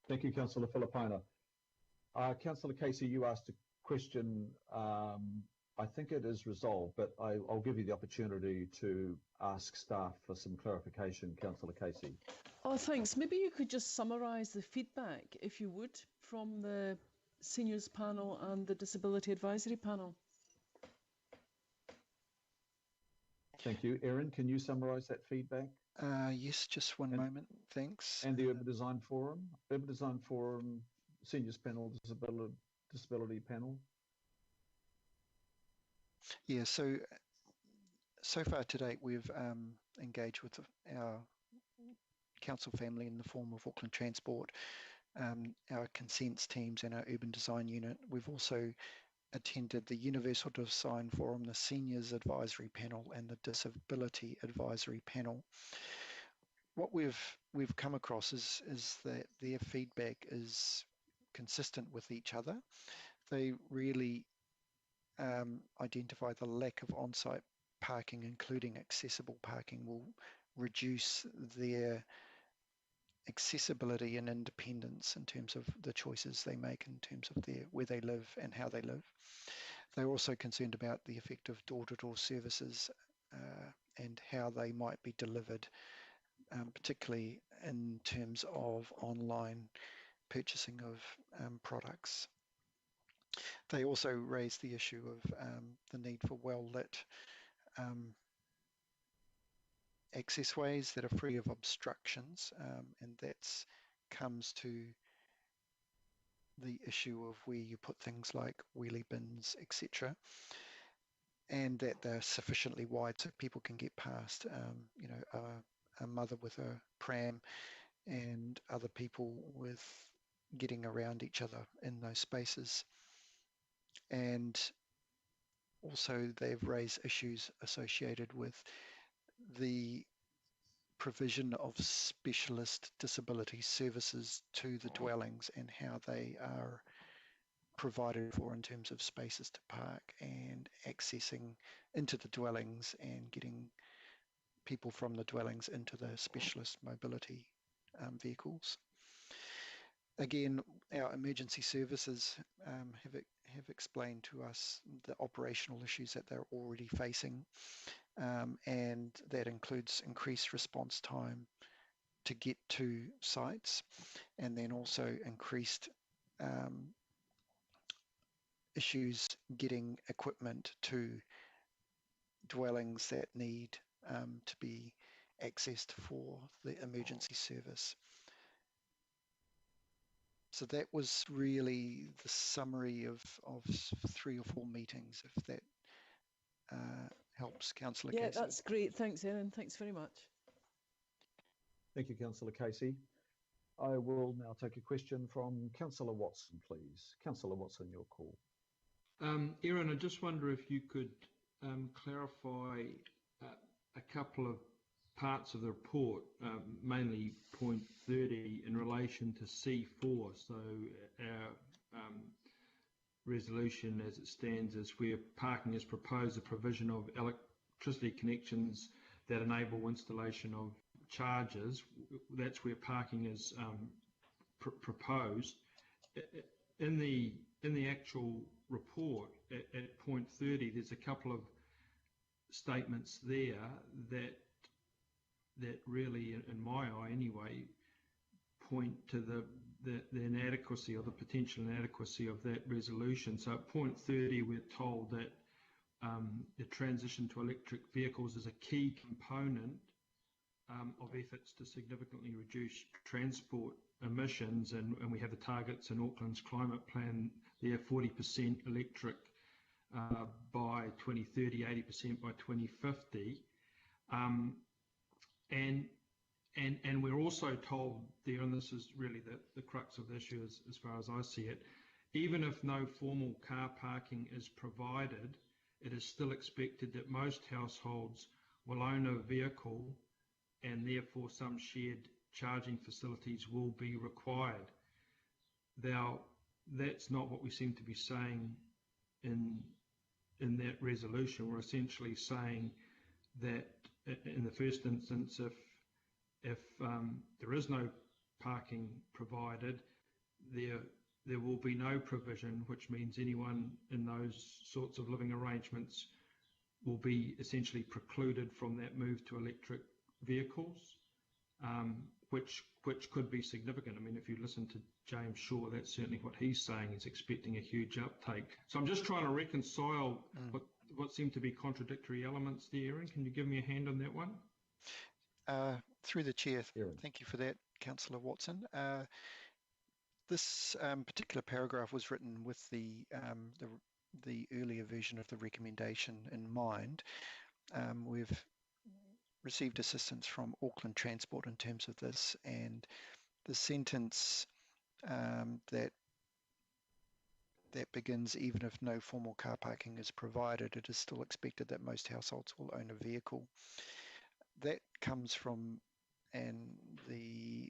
Thank you, Councillor Filipaina. Councillor Casey, you asked a question. I think it is resolved, but I'll give you the opportunity to ask staff for some clarification, Councillor Casey. Oh, thanks. Maybe you could just summarise the feedback, if you would, from the Seniors Panel and the Disability Advisory Panel. Thank you. Erin, can you summarise that feedback? Yes, just one moment. Thanks. And the Urban Design Forum, Seniors Panel, Disability Panel. Yeah, so far to date, we've engaged with our council family in the form of Auckland Transport, our consents teams and our urban design unit. We've also attended the Universal Design Forum, the Seniors Advisory Panel and the Disability Advisory Panel. What we've come across is that their feedback is consistent with each other. They really identify the lack of on-site parking, including accessible parking, will reduce their accessibility and independence in terms of the choices they make in terms of where they live and how they live. They're also concerned about the effect of door-to-door services and how they might be delivered, particularly in terms of online purchasing of products. They also raise the issue of the need for well-lit accessways that are free of obstructions, and that comes to the issue of where you put things like wheelie bins, etc., and that they're sufficiently wide so people can get past, you know, a mother with a pram and other people with getting around each other in those spaces. And also they've raised issues associated with the provision of specialist disability services to the dwellings and how they are provided for in terms of spaces to park and accessing into the dwellings and getting people from the dwellings into the specialist mobility vehicles. Again, our emergency services have explained to us the operational issues that they're already facing, and that includes increased response time to get to sites, and then also increased issues getting equipment to dwellings that need to be accessed for the emergency service. So that was really the summary of 3 or 4 meetings, if that helps, Councillor Casey. Yeah, that's great. Thanks, Erin. Thanks very much. Thank you, Councillor Casey. I will now take a question from Councillor Watson, please. Councillor Watson, your call. Erin, I just wonder if you could clarify a couple of parts of the report, mainly point 30 in relation to C4. So our resolution as it stands is where parking is proposed, the provision of electricity connections that enable installation of chargers. That's where parking is proposed. In the actual report at point 30, there's a couple of statements there that really, in my eye anyway, point to the inadequacy or the potential inadequacy of that resolution. So at point 30, we're told that the transition to electric vehicles is a key component of efforts to significantly reduce transport emissions, and we have the targets in Auckland's climate plan there, 40% electric by 2030, 80% by 2050. And we're also told there, and this is really the crux of the issue as far as I see it, even if no formal car parking is provided, it is still expected that most households will own a vehicle, and therefore some shared charging facilities will be required. Now, that's not what we seem to be saying in that resolution. We're essentially saying that in the first instance, if there is no parking provided, there will be no provision, which means anyone in those sorts of living arrangements will be essentially precluded from that move to electric vehicles, which could be significant. I mean, if you listen to James Shaw, that's certainly what he's saying. He's expecting a huge uptake. So I'm just trying to reconcile what seem to be contradictory elements there. Erin, can you give me a hand on that one? Through the chair, Erin. Thank you for that, Councillor Watson. This particular paragraph was written with the earlier version of the recommendation in mind. We've received assistance from Auckland Transport in terms of this, and the sentence that begins, even if no formal car parking is provided, it is still expected that most households will own a vehicle. That comes from the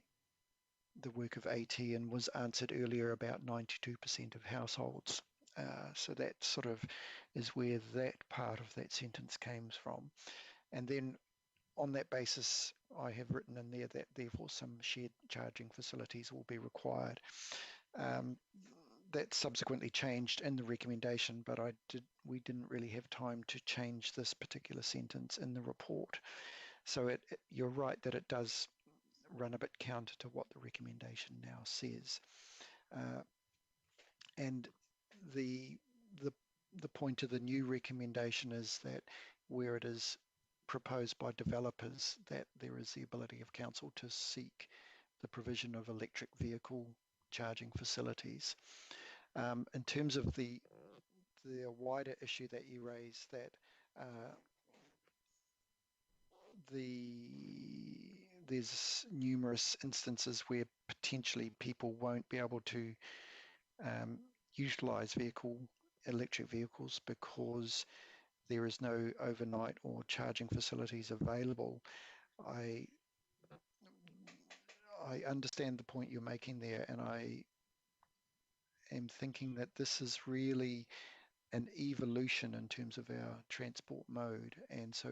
work of AT and was answered earlier about 92% of households So that sort of is where that part of that sentence came from. And then on that basis, I have written in there that therefore some shared charging facilities will be required. That subsequently changed in the recommendation, but we didn't really have time to change this particular sentence in the report. So you're right that it does run a bit counter to what the recommendation now says. And the point of the new recommendation is that where it is proposed by developers, that there is the ability of council to seek the provision of electric vehicle charging facilities. In terms of the wider issue that you raised, that there's numerous instances where potentially people won't be able to utilize electric vehicles because there is no overnight or charging facilities available. I understand the point you're making there, and I am thinking that this is really an evolution in terms of our transport mode, and so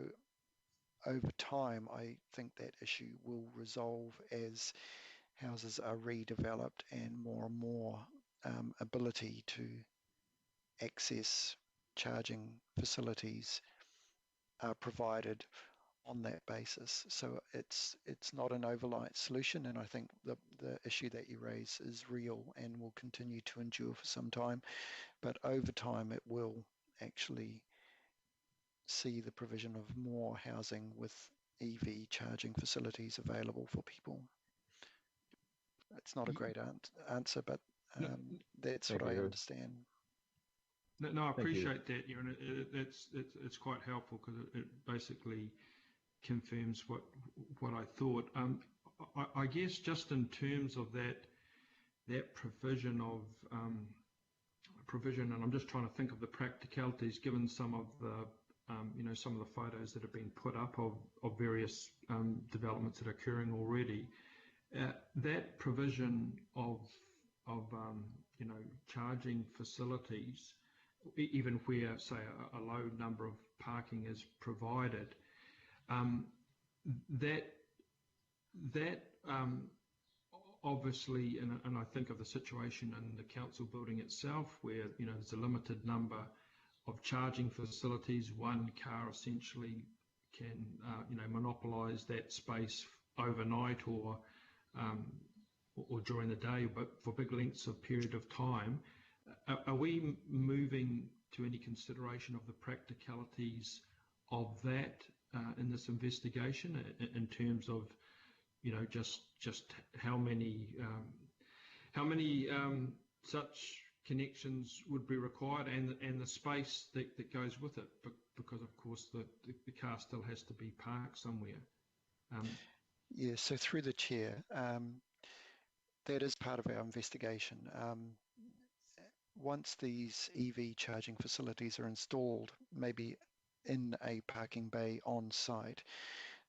over time I think that issue will resolve as houses are redeveloped and more ability to access charging facilities are provided on that basis. So it's not an overnight solution, and I think the issue that you raise is real and will continue to endure for some time, but over time it will actually see the provision of more housing with EV charging facilities available for people. It's not a great answer, but that's what I understand. No, I appreciate that, Aaron. It's quite helpful because it basically confirms what I thought. I guess just in terms of that provision of provision, and I'm just trying to think of the practicalities given some of the some of the photos that have been put up of various developments that are occurring already. That provision of charging facilities, even where say a low number of parking is provided, that obviously, and I think of the situation in the council building itself, where there's a limited number of charging facilities. One car essentially can monopolise that space overnight or during the day, but for big lengths of period of time. Are we moving to any consideration of the practicalities of that in this investigation, in terms of just how many such connections would be required, and the space that goes with it, because of course the car still has to be parked somewhere. Yeah, so through the chair, that is part of our investigation. Once these EV charging facilities are installed, maybe in a parking bay on site,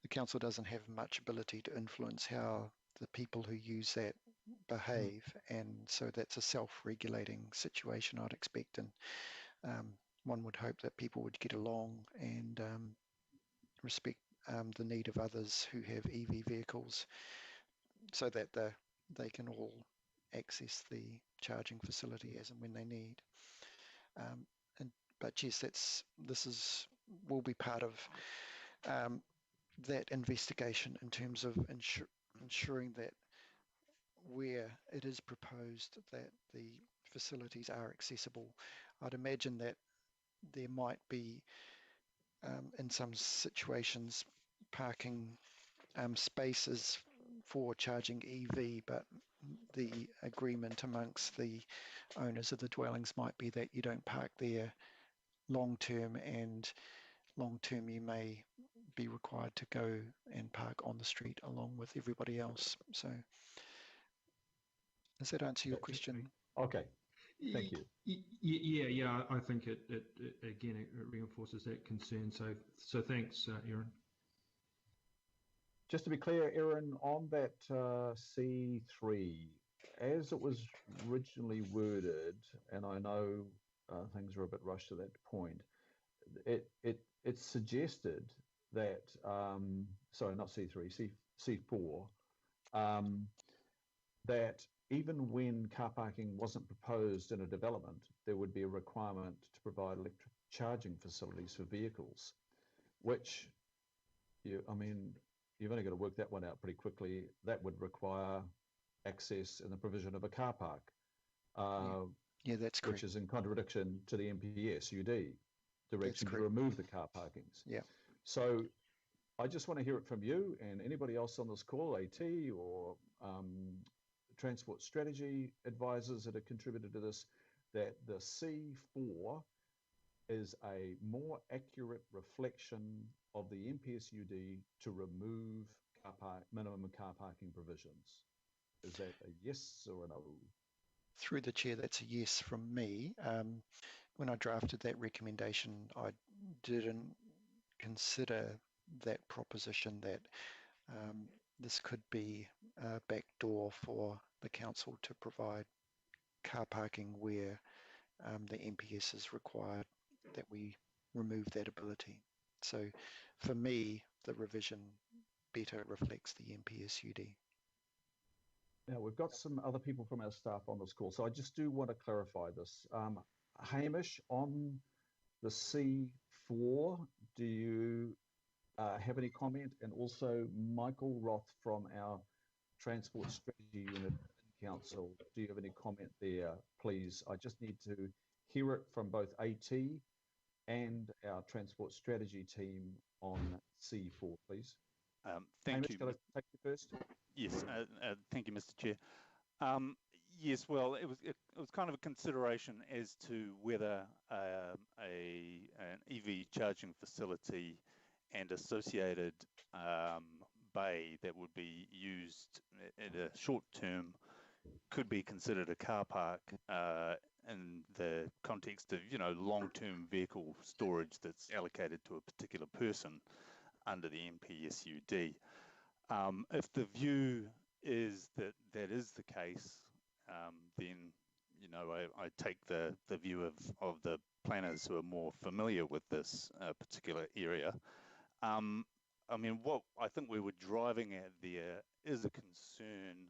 the council doesn't have much ability to influence how the people who use that behave, and so that's a self-regulating situation, I'd expect, and one would hope that people would get along and respect the need of others who have EV vehicles, so that they can all access the charging facility as and when they need. But yes, this will be part of that investigation in terms of ensuring that where it is proposed that the facilities are accessible. I'd imagine that there might be, in some situations, parking spaces for charging EV, but the agreement amongst the owners of the dwellings might be that you don't park there long term, and long term you may be required to go and park on the street along with everybody else. So does that answer your question? Okay, thank you. Yeah, I think it again, it reinforces that concern. So thanks, Aaron. Just to be clear, Aaron, on that C3, as it was originally worded, and I know things are a bit rushed at that point. It suggested that sorry, not C3, C4, that even when car parking wasn't proposed in a development, there would be a requirement to provide electric charging facilities for vehicles, which I mean, you've only got to work that one out pretty quickly. That would require access and the provision of a car park, Yeah, that's correct. which is in contradiction to the MPS UD direction to remove the car parkings. Yeah. So I just want to hear it from you and anybody else on this call, AT or transport strategy advisors that have contributed to this, that the C4 is a more accurate reflection of the MPSUD to remove minimum car parking provisions. Is that a yes or a no? Through the chair, that's a yes from me. When I drafted that recommendation, I didn't consider that proposition that this could be a backdoor for the council to provide car parking where the MPS is required, that we remove that ability. So for me, the revision better reflects the MPSUD. Now, we've got some other people from our staff on this call, so I just do want to clarify this. Hamish, on the C4, do you have any comment? And also Michael Roth from our Transport Strategy Unit in Council, do you have any comment there, please? I just need to hear it from both AT and our Transport Strategy team on C4, please. Thank Hamish, you. can I take you first? Yes, thank you, Mr. Chair. Yes, well, it was kind of a consideration as to whether an EV charging facility and associated bay that would be used in a short term could be considered a car park in the context of, you know, long-term vehicle storage that's allocated to a particular person under the MPSUD. If the view is that that is the case, then, you know, I take the view of the planners who are more familiar with this particular area. I mean, what I think we were driving at there is a concern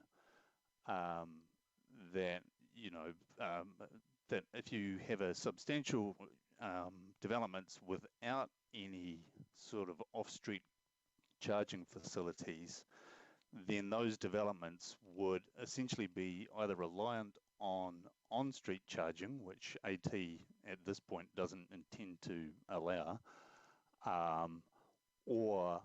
that, you know, that if you have a substantial developments without any sort of off-street charging facilities, then those developments would essentially be either reliant on on-street charging, which AT at this point doesn't intend to allow, or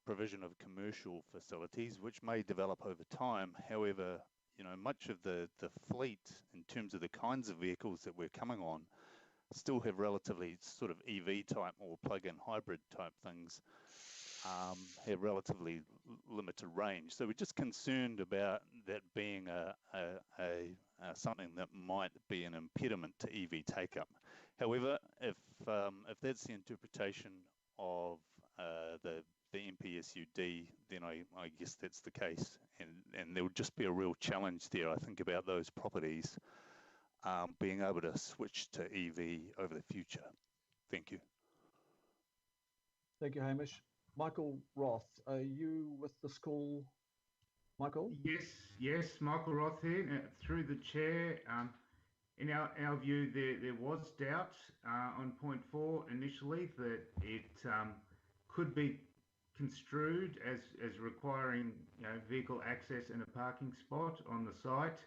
provision of commercial facilities, which may develop over time. However, you know, much of the fleet in terms of the kinds of vehicles that we're coming on still have relatively sort of EV type or plug-in hybrid type things, have relatively limited range. So we're just concerned about that being something that might be an impediment to EV take-up. However, if that's the interpretation of the MPSUD, then I guess that's the case, and there would just be a real challenge there, I think, about those properties being able to switch to EV over the future. Thank you. Thank you, Hamish. Michael Roth, are you with the school? Michael? Yes, Michael Roth here, through the chair. In our view, there was doubt on point 4 initially that it could be construed as requiring, you know, vehicle access and a parking spot on the site.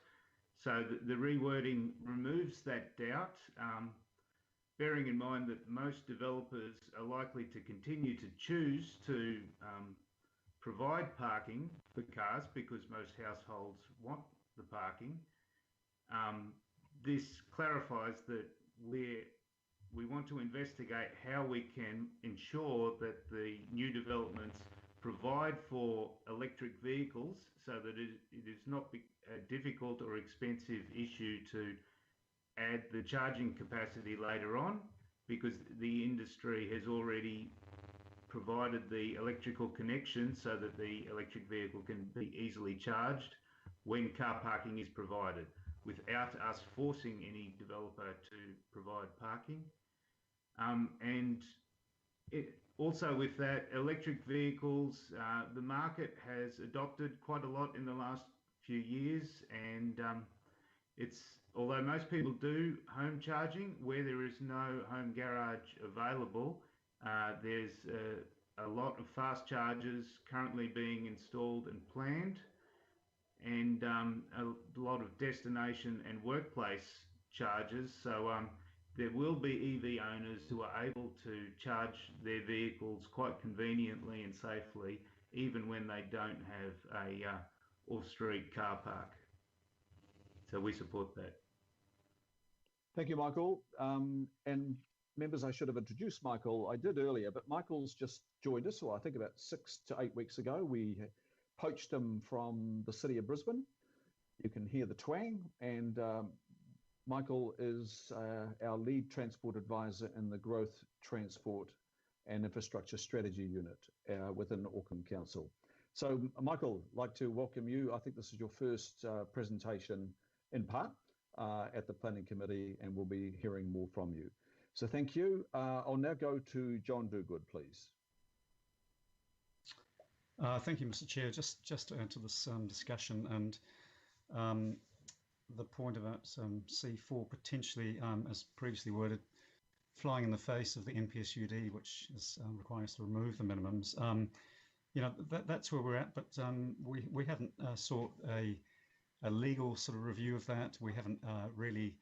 So the rewording removes that doubt, bearing in mind that most developers are likely to continue to choose to provide parking for cars because most households want the parking. This clarifies that we want to investigate how we can ensure that the new developments provide for electric vehicles so that it is not a difficult or expensive issue to add the charging capacity later on, because the industry has already provided the electrical connection so that the electric vehicle can be easily charged when car parking is provided. without us forcing any developer to provide parking. And also with that, electric vehicles, the market has adopted quite a lot in the last few years, and although most people do home charging, where there is no home garage available, there's a lot of fast chargers currently being installed and planned, and a lot of destination and workplace chargers. So there will be EV owners who are able to charge their vehicles quite conveniently and safely, even when they don't have a off-street car park. So we support that. Thank you, Michael. And members, I should have introduced Michael. I did earlier, but Michael's just joined us, or I think about 6 to 8 weeks ago. We poached him from the city of Brisbane. You can hear the twang, and Michael is our lead transport advisor in the Growth, Transport and Infrastructure Strategy Unit within Auckland Council. So, Michael, I'd like to welcome you. I think this is your first presentation in part at the Planning Committee, and we'll be hearing more from you. So thank you. I'll now go to John Dogood, please. Thank you, Mr. Chair. Just to add to this discussion and the point about C4 potentially, as previously worded, flying in the face of the NPSUD, which is requiring us to remove the minimums. You know, that's where we're at, but we haven't sought a legal sort of review of that. We haven't really,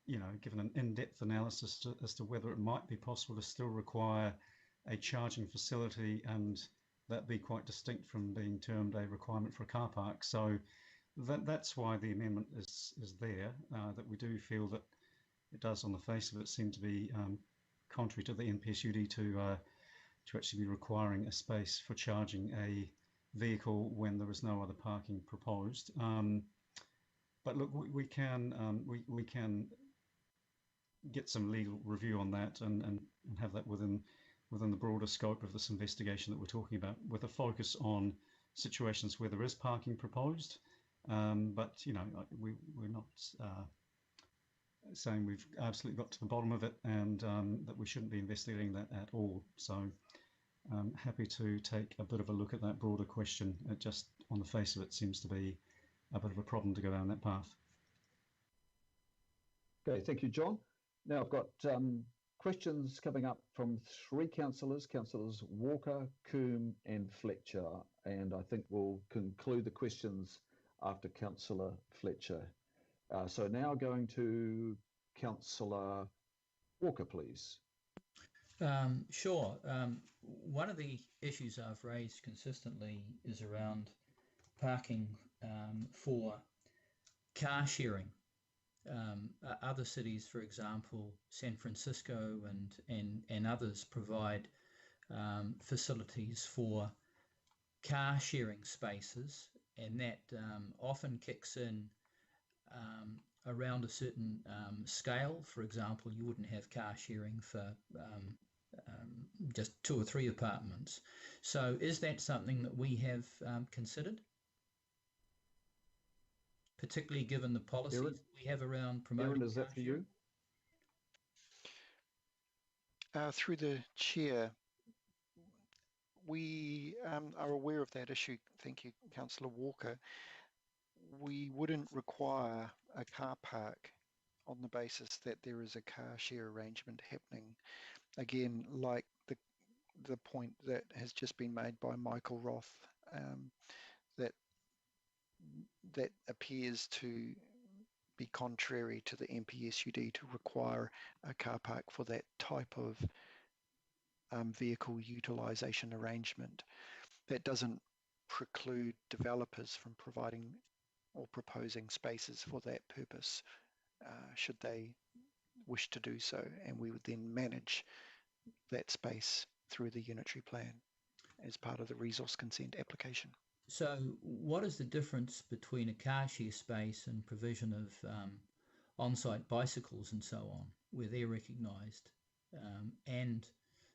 you know, given an in-depth analysis as to whether it might be possible to still require a charging facility and that be quite distinct from being termed a requirement for a car park. So that's why the amendment is there, that we do feel that it does on the face of it seem to be contrary to the NPSUD to actually be requiring a space for charging a vehicle when there is no other parking proposed. But look, we can get some legal review on that and have that within the broader scope of this investigation that we're talking about, with a focus on situations where there is parking proposed. But you know, we're not saying we've absolutely got to the bottom of it, and that we shouldn't be investigating that at all. So I'm happy to take a bit of a look at that broader question. It just on the face of it seems to be a bit of a problem to go down that path. Okay, thank you, John. Now I've got questions coming up from 3 councillors, Councillors Walker, Coombe and Fletcher, and I think we'll conclude the questions after Councillor Fletcher. So now going to Councillor Walker, please. Sure. One of the issues I've raised consistently is around parking for car sharing. Other cities, for example, San Francisco and others provide facilities for car sharing spaces, and that often kicks in around a certain scale. For example, you wouldn't have car sharing for just 2 or 3 apartments. So is that something that we have considered? Particularly given the policies we have around promoting. Aaron, is that for you? Through the chair, we are aware of that issue. Thank you, Councillor Walker. We wouldn't require a car park on the basis that there is a car share arrangement happening. Again, like the point that has just been made by Michael Roth, that appears to be contrary to the NPSUD to require a car park for that type of vehicle utilisation arrangement. That doesn't preclude developers from providing or proposing spaces for that purpose, should they wish to do so, and we would then manage that space through the Unitary plan as part of the resource consent application. So what is the difference between a car share space and provision of on-site bicycles and so on, where they're recognised, and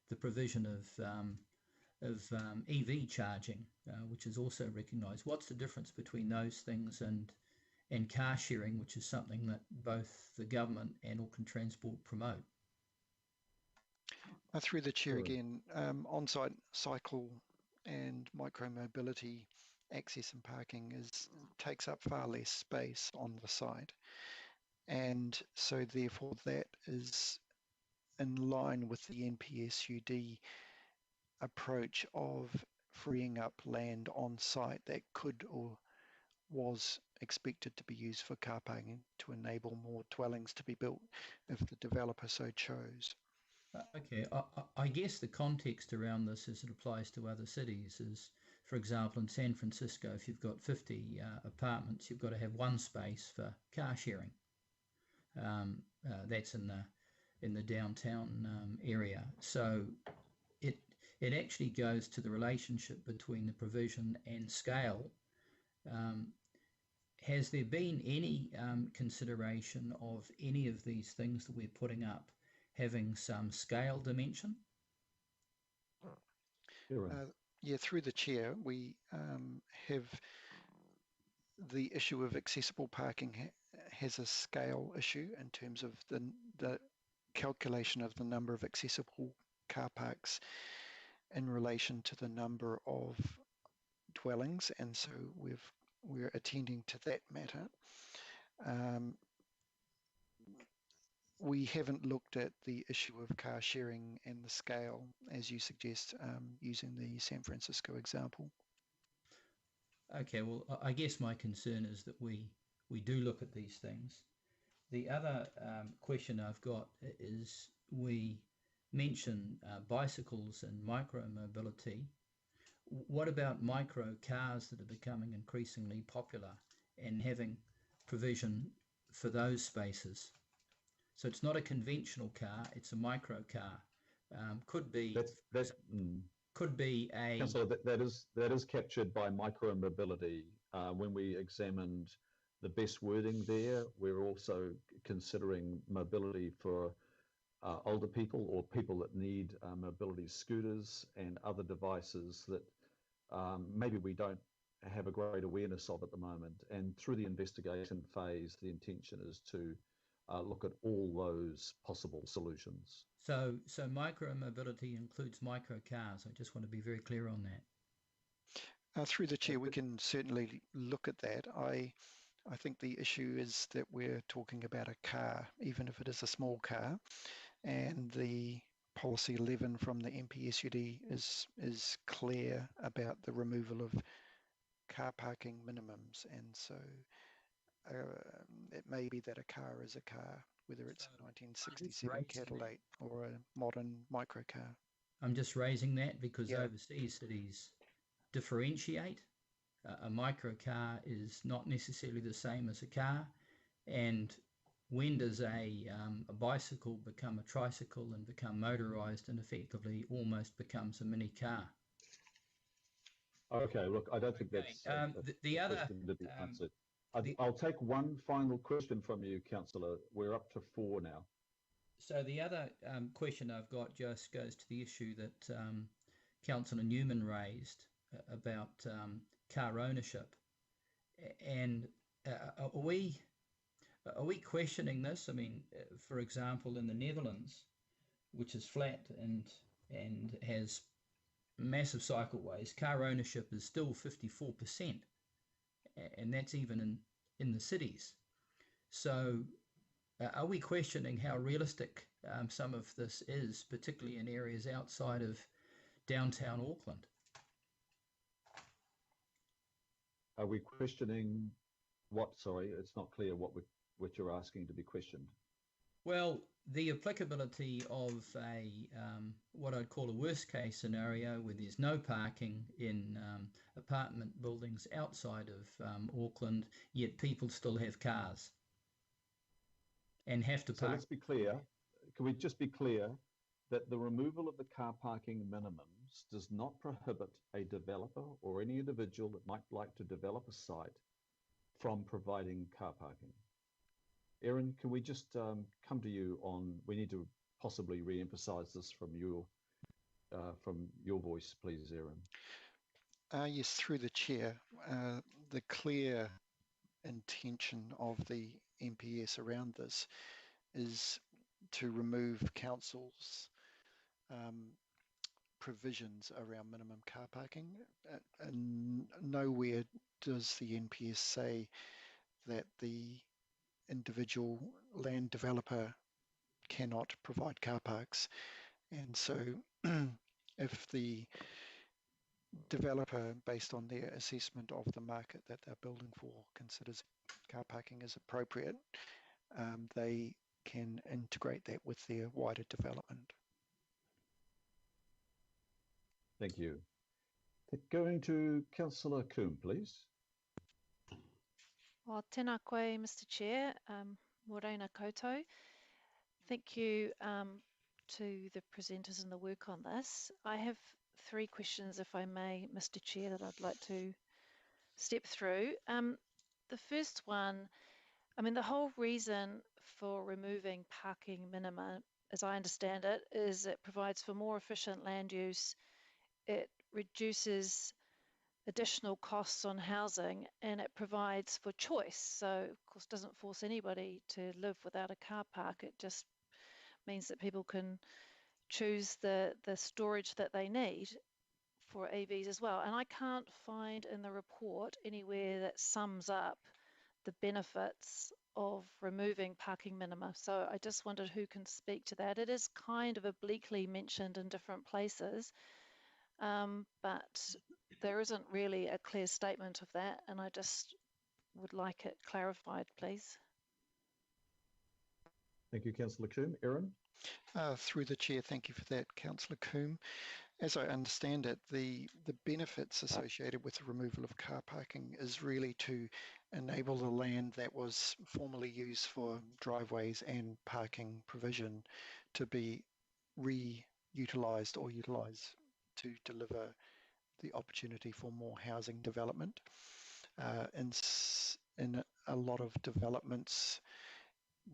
the provision of EV charging, which is also recognised? What's the difference between those things and and car sharing, which is something that both the government and Auckland Transport promote. Through the chair Sure. again, on-site cycle and micro-mobility access and parking takes up far less space on the site, and so therefore that is in line with the NPSUD approach of freeing up land on site that could or was expected to be used for car parking to enable more dwellings to be built if the developer so chose. Okay, I guess the context around this as it applies to other cities is, for example, in San Francisco, if you've got 50 apartments, you've got to have one space for car sharing. That's in the downtown area. So it actually goes to the relationship between the provision and scale. Has there been any consideration of any of these things that we're putting up having some scale dimension? Yeah, through the chair, we have the issue of accessible parking has a scale issue in terms of the calculation of the number of accessible car parks in relation to the number of dwellings, and so we're attending to that matter. We haven't looked at the issue of car sharing and the scale, as you suggest, using the San Francisco example. Okay, well, I guess my concern is that we do look at these things. The other question I've got is we mention bicycles and micro-mobility. What about micro cars that are becoming increasingly popular and having provision for those spaces? So it's not a conventional car; it's a micro car. Could be a. Councillor, that is captured by micro mobility. When we examined the best wording there, we're also considering mobility for older people or people that need mobility scooters and other devices that maybe we don't have a great awareness of at the moment. And through the investigation phase, the intention is to look at all those possible solutions. So micro mobility includes micro cars. I just want to be very clear on that. Through the chair, we can certainly look at that. I think the issue is that we're talking about a car, even if it is a small car, and the policy 11 from the NPSUD is clear about the removal of car parking minimums, and so it may be that a car is a car, whether it's a 1967 Cadillac or a modern microcar. I'm just raising that because overseas cities differentiate. A microcar is not necessarily the same as a car, and when does a bicycle become a tricycle and become motorised and effectively almost becomes a mini car? Okay, look, I don't think that's the other question to be answered. I'll take one final question from you, Councillor. We're up to 4 now. So the other question I've got just goes to the issue that Councillor Newman raised about car ownership, and are we questioning this? I mean, for example, in the Netherlands, which is flat and has massive cycleways, car ownership is still 54%, and that's even in the cities. So are we questioning how realistic some of this is, particularly in areas outside of downtown Auckland? Are we questioning what? Sorry, it's not clear what you're asking to be questioned. Well, the applicability of a what I'd call a worst case scenario where there's no parking in apartment buildings outside of Auckland, yet people still have cars and have to park. So let's be clear. Can we just be clear that the removal of the car parking minimums does not prohibit a developer or any individual that might like to develop a site from providing car parking? Erin, can we just come to you on, we need to possibly re-emphasise this from your voice, please, Erin. Yes, through the chair. The clear intention of the MPS around this is to remove council's provisions around minimum car parking. And nowhere does the NPS say that the individual land developer cannot provide car parks. And so if the developer, based on their assessment of the market that they're building for, considers car parking as appropriate, they can integrate that with their wider development. Thank you. Going to Councillor Coombe, please. Well, tēnā koe, Mr. Chair. Morena koutou. Thank you to the presenters and the work on this. I have 3 questions, if I may, Mr. Chair, that I'd like to step through. The first one, I mean, the whole reason for removing parking minima, as I understand it, is it provides for more efficient land use, it reduces additional costs on housing, and it provides for choice. So, of course, doesn't force anybody to live without a car park. It just means that people can choose the storage that they need for EVs as well. And I can't find in the report anywhere that sums up the benefits of removing parking minima. So I just wondered who can speak to that. It is kind of obliquely mentioned in different places, but there isn't really a clear statement of that, and I just would like it clarified, please. Thank you, Councillor Coombe. Erin? Through the chair, thank you for that, Councillor Coombe. As I understand it, the benefits associated with the removal of car parking is really to enable the land that was formerly used for driveways and parking provision to be re-utilised or utilised to deliver the opportunity for more housing development. In a lot of developments,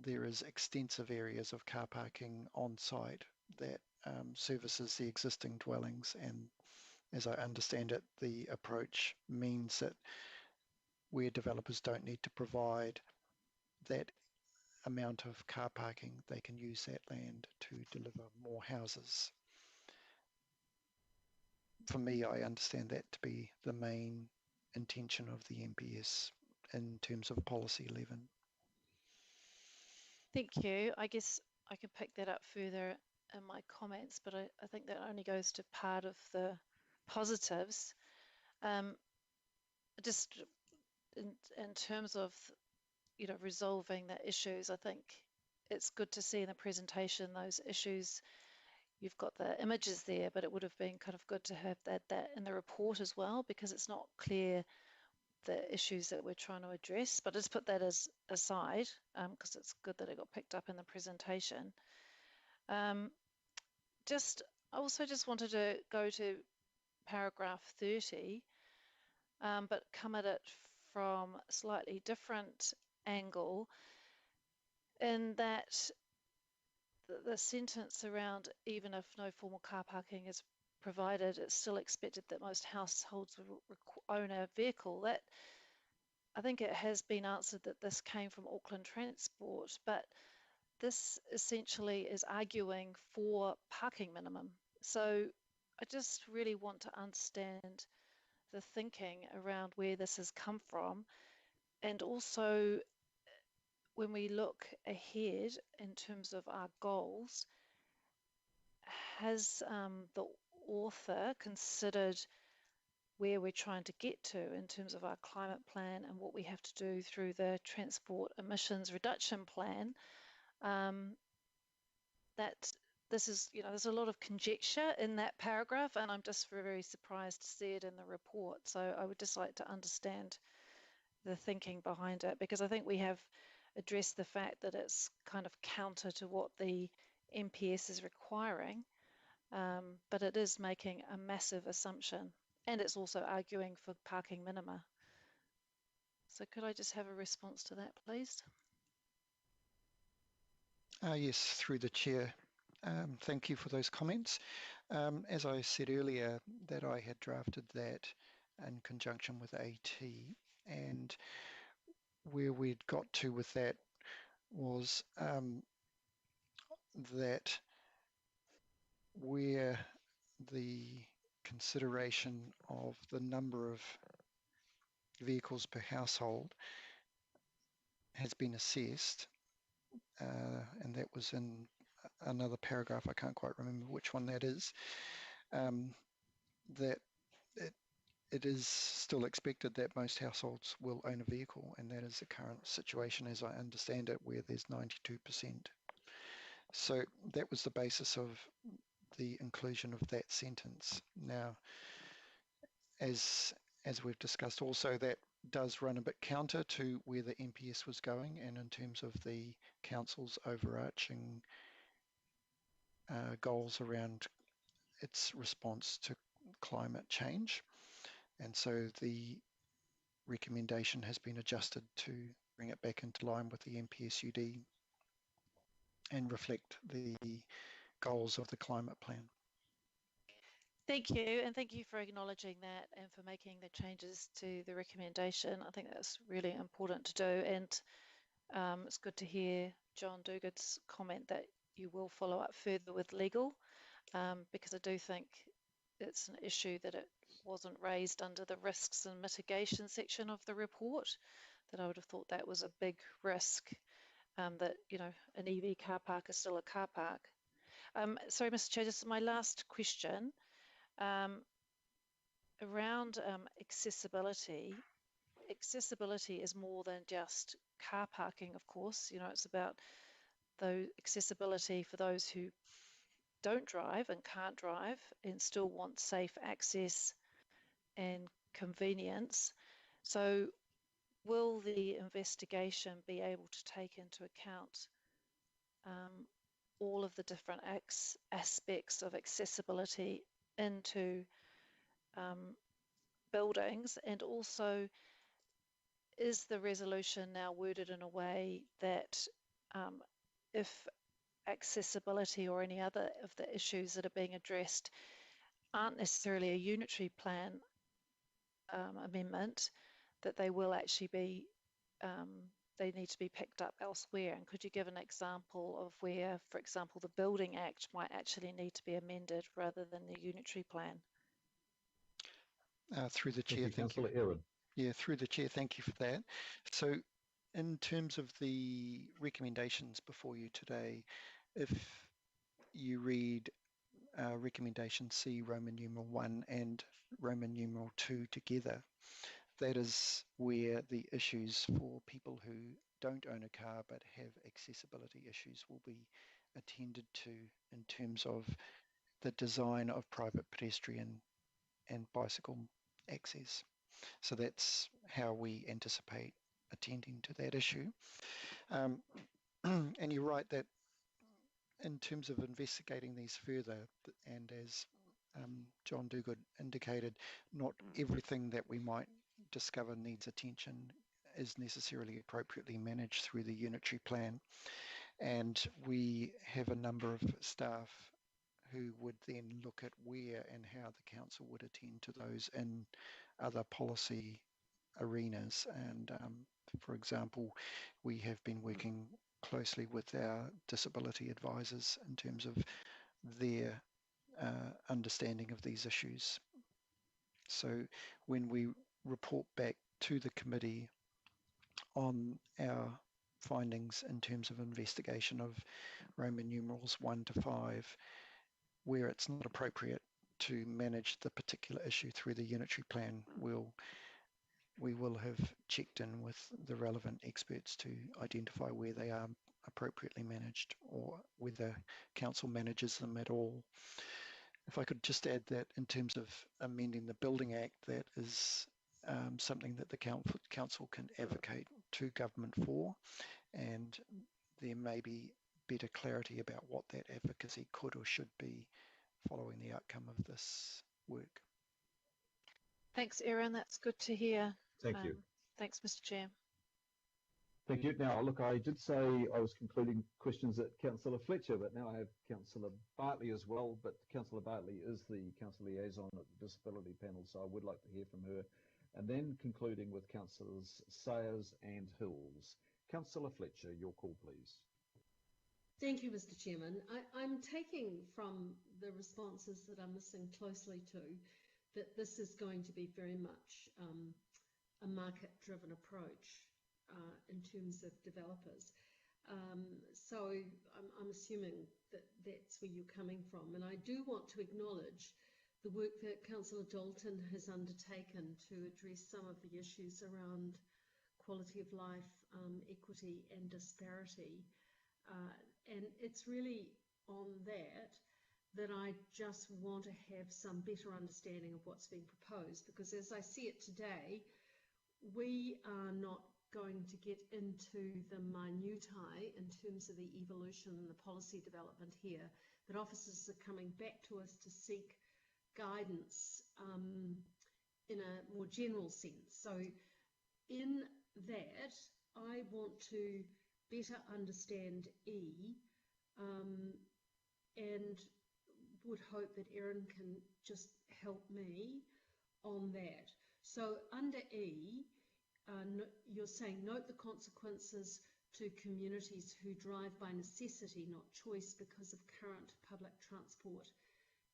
there is extensive areas of car parking on site that services the existing dwellings, and as I understand it, the approach means that where developers don't need to provide that amount of car parking, they can use that land to deliver more houses. For me, I understand that to be the main intention of the MPS in terms of policy 11. Thank you. I guess I can pick that up further in my comments, but I think that only goes to part of the positives. Just in terms of, resolving the issues, I think it's good to see in the presentation those issues. You've got the images there, but it would have been kind of good to have that in the report as well, because it's not clear the issues that we're trying to address. But let's put that as aside, because it's good that it got picked up in the presentation. I also just wanted to go to paragraph 30, but come at it from a slightly different angle, in that the sentence around, even if no formal car parking is provided, it's still expected that most households will own a vehicle. That, I think it has been answered that this came from Auckland Transport, but this essentially is arguing for parking minimum. So I just really want to understand the thinking around where this has come from, and also when we look ahead in terms of our goals, has the author considered where we're trying to get to in terms of our climate plan and what we have to do through the transport emissions reduction plan? That this is, there's a lot of conjecture in that paragraph, and I'm just very surprised to see it in the report. So I would just like to understand the thinking behind it, because I think we have addressed the fact that it's kind of counter to what the MPS is requiring, but it is making a massive assumption, and it's also arguing for parking minima. So could I just have a response to that, please? Yes, through the chair. Thank you for those comments. As I said earlier, that I had drafted that in conjunction with AT, and where we'd got to with that was that where the consideration of the number of vehicles per household has been assessed, and that was in another paragraph, I can't quite remember which one that is, that it is still expected that most households will own a vehicle, and that is the current situation as I understand it, where there's 92%. So that was the basis of the inclusion of that sentence. Now, as we've discussed also, that does run a bit counter to where the MPS was going, and in terms of the council's overarching goals around its response to climate change. And so the recommendation has been adjusted to bring it back into line with the MPSUD and reflect the goals of the climate plan. Thank you, and thank you for acknowledging that and for making the changes to the recommendation. I think that's really important to do, and it's good to hear John Duguid's comment that you will follow up further with legal, because I do think it's an issue that it wasn't raised under the risks and mitigation section of the report, that I would have thought that was a big risk, that, you know, an EV car park is still a car park. Sorry, Mr. Chair, just my last question. Around accessibility. Accessibility is more than just car parking, of course. You know, it's about the accessibility for those who don't drive and can't drive and still want safe access and convenience. So will the investigation be able to take into account all of the different aspects of accessibility into buildings, and also is the resolution now worded in a way that if accessibility or any other of the issues that are being addressed aren't necessarily a unitary plan amendment, that they will actually be, they need to be picked up elsewhere? And could you give an example of where, for example, the Building Act might actually need to be amended rather than the unitary plan? Through the Chair, thank you. Councillor Aaron. Yeah, through the Chair, thank you for that. So in terms of the recommendations before you today, if you read recommendation C, Roman numeral 1 and Roman numeral 2 together, that is where the issues for people who don't own a car but have accessibility issues will be attended to in terms of the design of private pedestrian and bicycle access. So that's how we anticipate attending to that issue. And you're right that in terms of investigating these further, and as John Duguid indicated, not everything that we might discover needs attention is necessarily appropriately managed through the unitary plan. And we have a number of staff who would then look at where and how the council would attend to those in other policy arenas. And for example, we have been working closely with our disability advisors in terms of their understanding of these issues. So when we report back to the committee on our findings in terms of investigation of Roman numerals 1 to 5, where it's not appropriate to manage the particular issue through the unitary plan, we will have checked in with the relevant experts to identify where they are appropriately managed or whether council manages them at all. If I could just add that in terms of amending the Building Act, that is something that the council can advocate to government for, and there may be better clarity about what that advocacy could or should be following the outcome of this work. Thanks, Aaron. That's good to hear. Thank you. Thanks, Mr. Chair. Thank you. Now, look, I did say I was concluding questions at Councillor Fletcher, but now I have Councillor Bartley as well. But Councillor Bartley is the council liaison at the disability panel, so I would like to hear from her and then concluding with Councillors Sayers and Hills. Councillor Fletcher, your call, please. Thank you, Mr. Chairman. I'm taking from the responses that I'm listening closely to that this is going to be very much a market-driven approach in terms of developers. So I'm assuming that that's where you're coming from. And I do want to acknowledge the work that Councillor Dalton has undertaken to address some of the issues around quality of life, equity and disparity. And it's really on that I just want to have some better understanding of what's being proposed, because as I see it today, we are not going to get into the minutiae in terms of the evolution and the policy development here, that officers are coming back to us to seek guidance in a more general sense. So in that, I want to better understand E and would hope that Erin can just help me on that. So under E, you're saying note the consequences to communities who drive by necessity, not choice, because of current public transport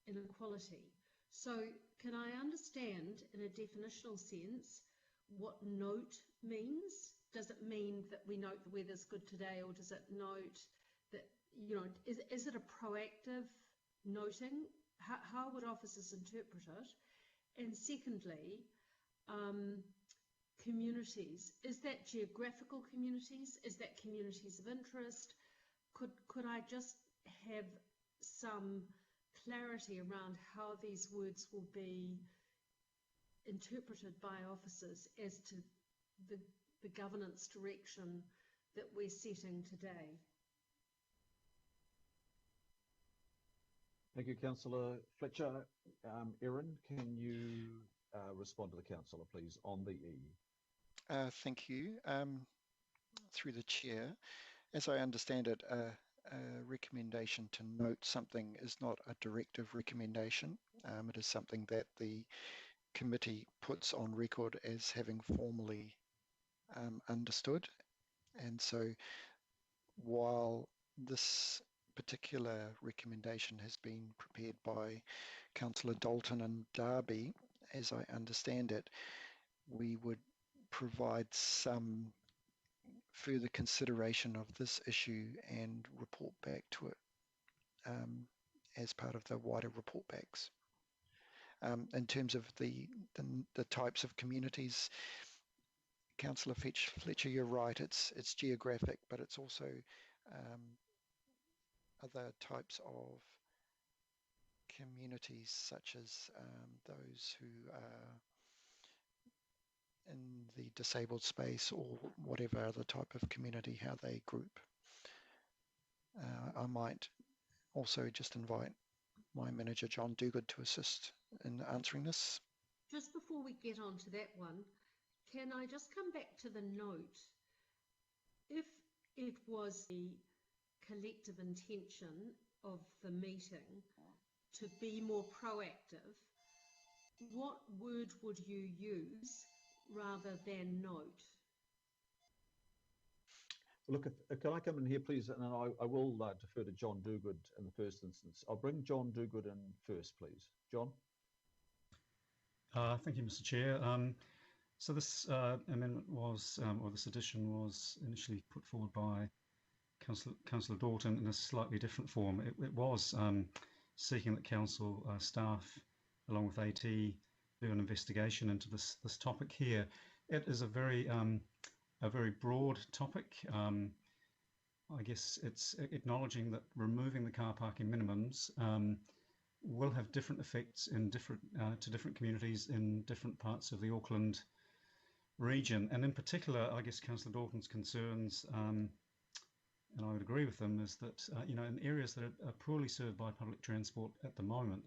inequality. So can I understand in a definitional sense what note means? Does it mean that we note the weather's good today, or does it note that, you know, is it a proactive noting? How would officers interpret it? And secondly, communities, is that geographical communities? Is that communities of interest? Could I just have some clarity around how these words will be interpreted by officers as to the governance direction that we're setting today? Thank you, Councillor Fletcher. Erin, can you respond to the councillor, please, on the E? Thank you. Through the chair, as I understand it, a recommendation to note something is not a directive recommendation. It is something that the committee puts on record as having formally understood. And so while this particular recommendation has been prepared by Councillor Dalton and Darby, as I understand it, we would provide some further consideration of this issue and report back to it as part of the wider report backs. In terms of the types of communities, Councillor Fletcher, you're right, it's geographic, but it's also other types of communities, such as those who are in the disabled space or whatever other type of community, how they group. I might also just invite my manager, John Duguid, to assist in answering this. Just before we get on to that one, can I just come back to the note? If it was the collective intention of the meeting to be more proactive, what word would you use rather than note? Look, can I come in here, please? And I will defer to John Duguid in the first instance. I'll bring John Duguid in first, please. John? Thank you, Mr. Chair. So this amendment was, or this addition was initially put forward by Councillor Dalton in a slightly different form. It was seeking that council staff, along with AT, do an investigation into this topic here. It is a very broad topic. I guess it's acknowledging that removing the car parking minimums will have different effects in to different communities in different parts of the Auckland region, and in particular, I guess Councillor Dalton's concerns, and I would agree with them, is that you know, in areas that are poorly served by public transport at the moment,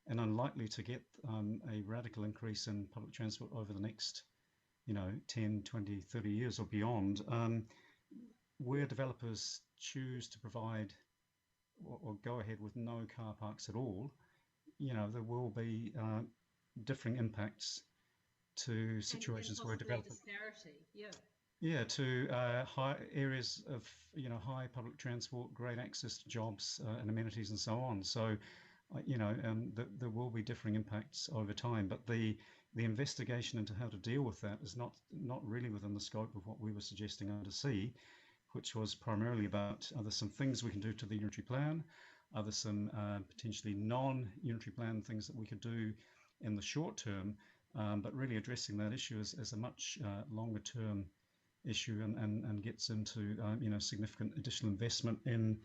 and unlikely to get a radical increase in public transport over the next, you know, 10, 20, 30 years or beyond, where developers choose to provide or go ahead with no car parks at all, you know, there will be differing impacts to situations where possibly developers, disparity, yeah. yeah, to high areas of high public transport, great access to jobs and amenities and so on. So, there will be differing impacts over time, but the investigation into how to deal with that is not really within the scope of what we were suggesting under C, which was primarily about are there some things we can do to the unitary plan, are there some potentially non-unitary plan things that we could do in the short term, but really addressing that issue as a much longer term issue and gets into significant additional investment in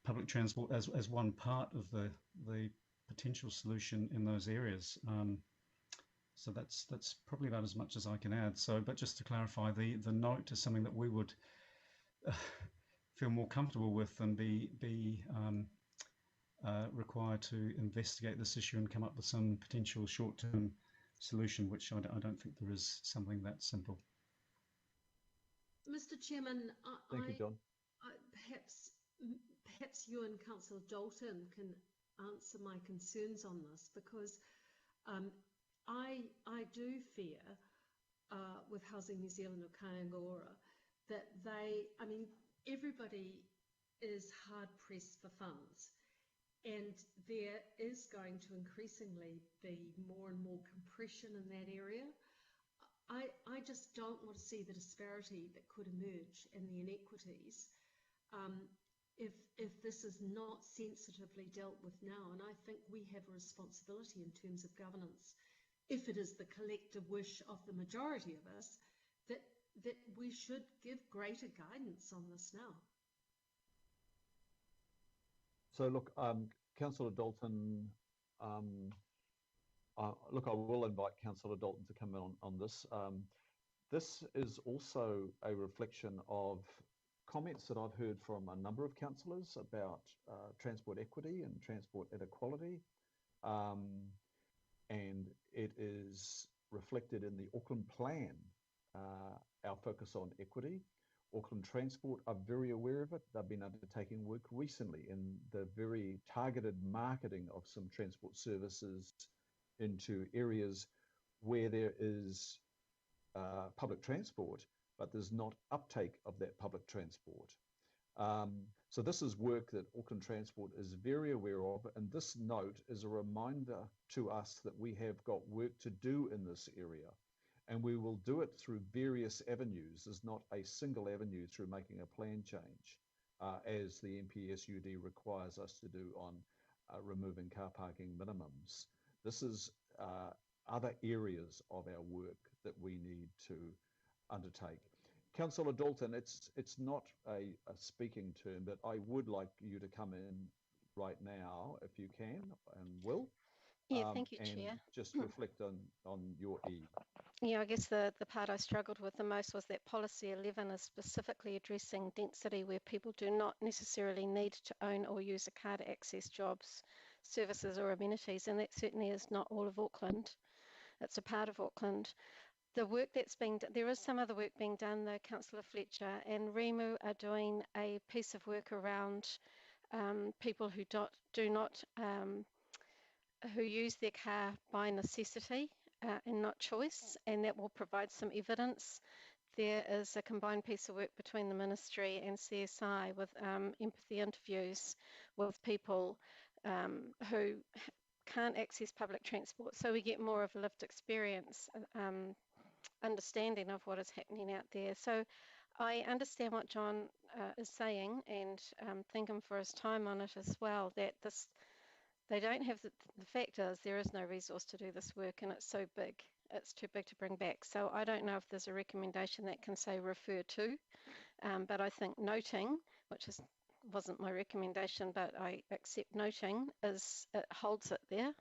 public transport as one part of the potential solution in those areas. So that's probably about as much as I can add. So, but just to clarify, the note is something that we would feel more comfortable with and be required to investigate this issue and come up with some potential short-term solution, which I don't think there is something that simple. Mr. Chairman, Thank you, John. Perhaps you and Councillor Dalton can answer my concerns on this, because I do fear with Housing New Zealand or Kāinga that everybody is hard pressed for funds, and there is going to increasingly be more and more compression in that area. I just don't want to see the disparity that could emerge and the inequities if this is not sensitively dealt with now. And I think we have a responsibility in terms of governance, if it is the collective wish of the majority of us, that we should give greater guidance on this now. So look, Councillor Dalton, look, I will invite Councillor Dalton to come in on this. This is also a reflection of comments that I've heard from a number of councillors about transport equity and transport inequality. And it is reflected in the Auckland plan, our focus on equity. Auckland Transport are very aware of it. They've been undertaking work recently in the very targeted marketing of some transport services into areas where there is public transport, but there's not uptake of that public transport. So this is work that Auckland Transport is very aware of, and this note is a reminder to us that we have got work to do in this area, and we will do it through various avenues. There's not a single avenue through making a plan change, as the NPSUD requires us to do on removing car parking minimums. This is other areas of our work that we need to undertake. Councillor Dalton, it's not a speaking term, but I would like you to come in right now, if you can and will. Yeah, thank you, and Chair. just reflect on your E. Yeah, I guess the part I struggled with the most was that Policy 11 is specifically addressing density where people do not necessarily need to own or use a car to access jobs, services or amenities, and that certainly is not all of Auckland. It's a part of Auckland. The work that's being done, there is some other work being done, though. Councillor Fletcher and Remu are doing a piece of work around people who who use their car by necessity and not choice, and that will provide some evidence. There is a combined piece of work between the Ministry and CSI with empathy interviews with people who can't access public transport, so we get more of a lived experience understanding of what is happening out there. So I understand what John is saying, and thank him for his time on it as well, that they don't have the fact is there is no resource to do this work, and it's so big, it's too big to bring back. So I don't know if there's a recommendation that can say refer to, but I think noting, which wasn't my recommendation, but I accept noting, is it holds it there.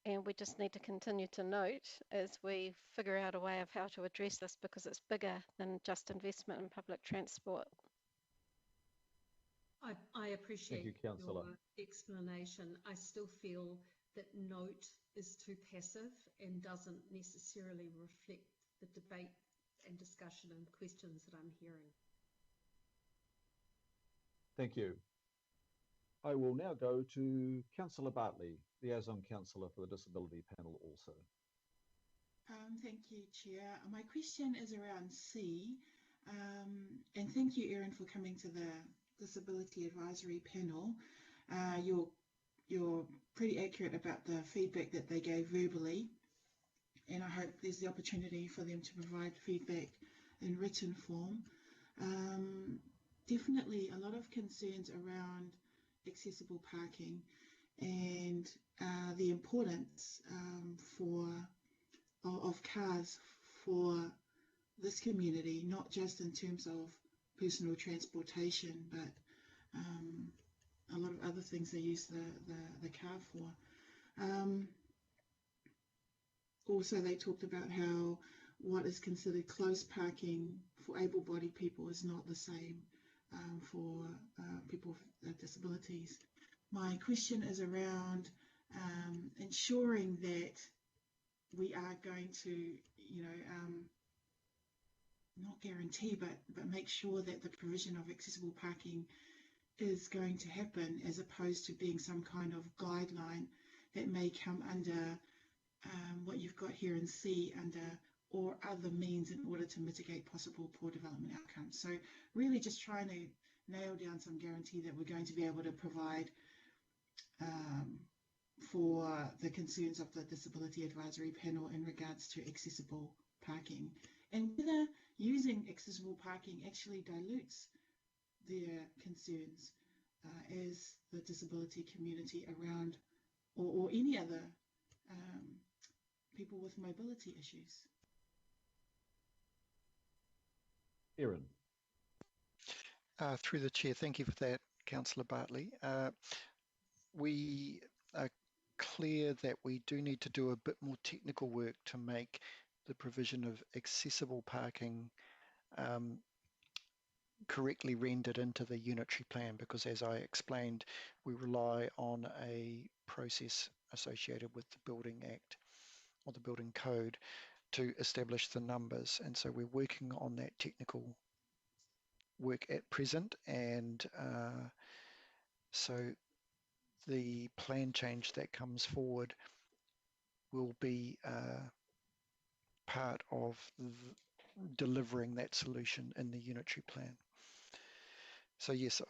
And we just need to continue to note as we figure out a way of how to address this, because it's bigger than just investment in public transport. I appreciate your Councillor. explanation. I still feel that note is too passive and doesn't necessarily reflect the debate and discussion and questions that I'm hearing. Thank you. I will now go to Councillor Bartley, liaison councillor for the Disability Panel also. Thank you, Chair. My question is around C, and thank you, Erin, for coming to the Disability Advisory Panel. You're pretty accurate about the feedback that they gave verbally, and I hope there's the opportunity for them to provide feedback in written form. Definitely a lot of concerns around accessible parking and the importance of cars for this community, not just in terms of personal transportation, but a lot of other things they use the car for. Also, they talked about how what is considered close parking for able-bodied people is not the same for people with disabilities. My question is around ensuring that we are going to, not guarantee, but make sure that the provision of accessible parking is going to happen, as opposed to being some kind of guideline that may come under what you've got here in C under or other means in order to mitigate possible poor development outcomes. So really just trying to nail down some guarantee that we're going to be able to provide for the concerns of the Disability Advisory Panel in regards to accessible parking, and whether using accessible parking actually dilutes their concerns as the disability community around, or any other people with mobility issues. Erin. Through the chair, thank you for that, Councillor Bartley. We are clear that we do need to do a bit more technical work to make the provision of accessible parking correctly rendered into the unitary plan, because as I explained, we rely on a process associated with the Building Act or the Building Code to establish the numbers, and so we're working on that technical work at present, and so the plan change that comes forward will be part of delivering that solution in the unitary plan. So yes,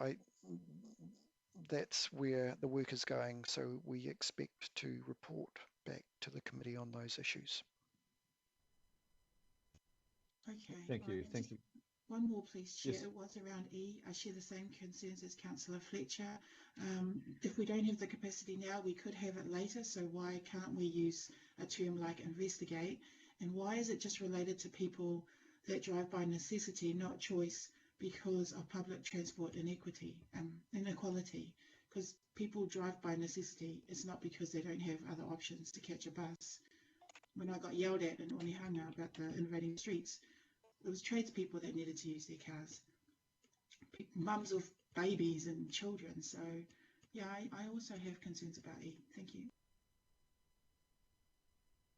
that's where the work is going, so we expect to report back to the committee on those issues. Okay. Thank you. Thank you. One more, please, Chair. Yes. It was around E. I share the same concerns as Councillor Fletcher. If we don't have the capacity now, we could have it later, so why can't we use a term like investigate? And why is it just related to people that drive by necessity, not choice, because of public transport inequality? Because people drive by necessity, it's not because they don't have other options to catch a bus. When I got yelled at in Onehunga about the invading streets, it was tradespeople that needed to use their cars, mums of babies and children. So yeah, I also have concerns about E. Thank you.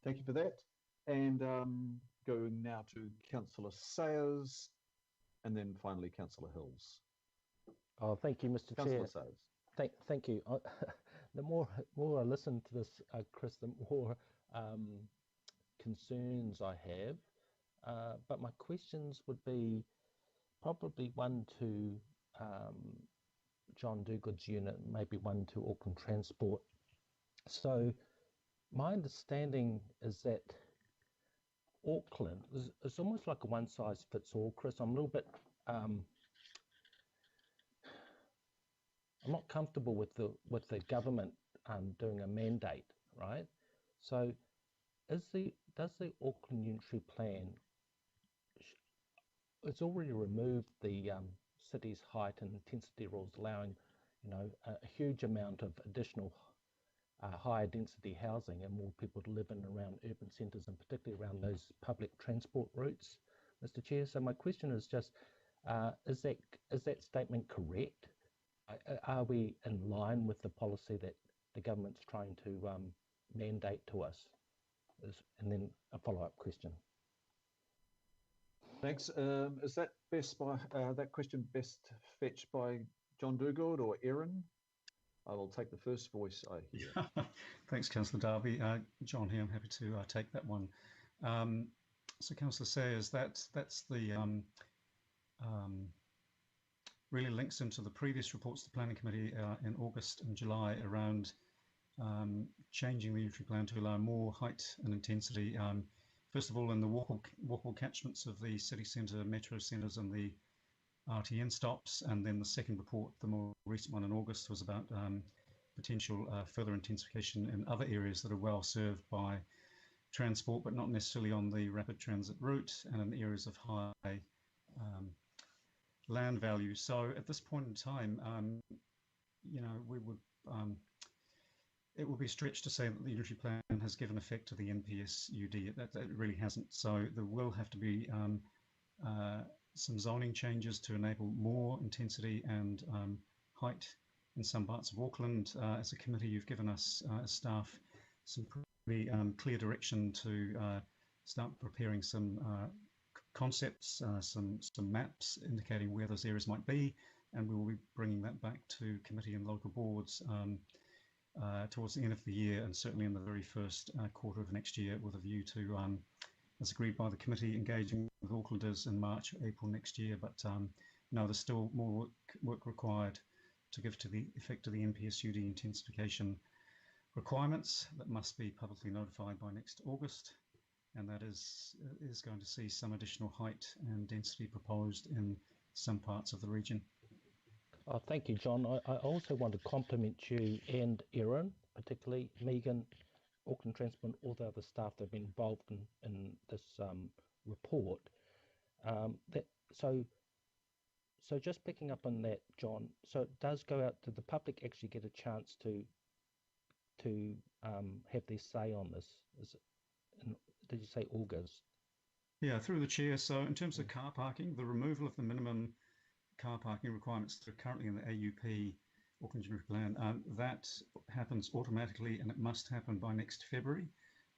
Thank you for that. And going now to Councillor Sayers, and then finally Councillor Hills. Oh, thank you, Mr. Councillor Chair. Sayers. Thank you. The more I listen to this, Chris, the more concerns I have. But my questions would be probably one to John Dugood's unit, maybe one to Auckland Transport. So my understanding is that Auckland is almost like a one-size-fits-all, Chris. I'm a little bit I'm not comfortable with the government doing a mandate, right? So does the Auckland Unitary Plan, it's already removed the city's height and intensity rules, allowing a huge amount of additional higher density housing and more people to live in and around urban centres, and particularly around those public transport routes, Mr. Chair. So my question is just, is that statement correct? Are we in line with the policy that the government's trying to mandate to us? And then a follow-up question. Thanks. Is that that question best fetched by John Dugood or Erin? I will take the first voice I hear. Thanks, Councillor Darby. John here. I'm happy to take that one. So Councillor Sayers, that's the really links into the previous reports to the Planning Committee in August and July around changing the unitary plan to allow more height and intensity. First of all, in the walkable catchments of the city centre, metro centres and the RTN stops, and then the second report, the more recent one in August, was about potential further intensification in other areas that are well served by transport, but not necessarily on the rapid transit route, and in areas of high land value. So at this point in time, you know, we would it would be stretched to say that the unitary plan has given effect to the NPSUD. That really hasn't. So there will have to be some zoning changes to enable more intensity and height in some parts of Auckland. As a committee, you've given us as staff some pretty clear direction to start preparing some concepts, some maps indicating where those areas might be, and we will be bringing that back to committee and local boards towards the end of the year, and certainly in the very first quarter of next year, with a view to, as agreed by the committee, engaging with Aucklanders in March, April next year. But no, there's still more work required to give to the effect of the NPSUD intensification requirements that must be publicly notified by next August, and that is going to see some additional height and density proposed in some parts of the region. Oh, thank you, John. I also want to compliment you and Erin, particularly Megan, Auckland Transport, all the other staff that have been involved in this report. So just picking up on that, John, so it does go out to the public actually get a chance to have their say on this. Did you say August? Yeah, through the chair. So in terms of car parking, the removal of the minimum car parking requirements that are currently in the AUP, Auckland Unitary Plan, that happens automatically, and it must happen by next February.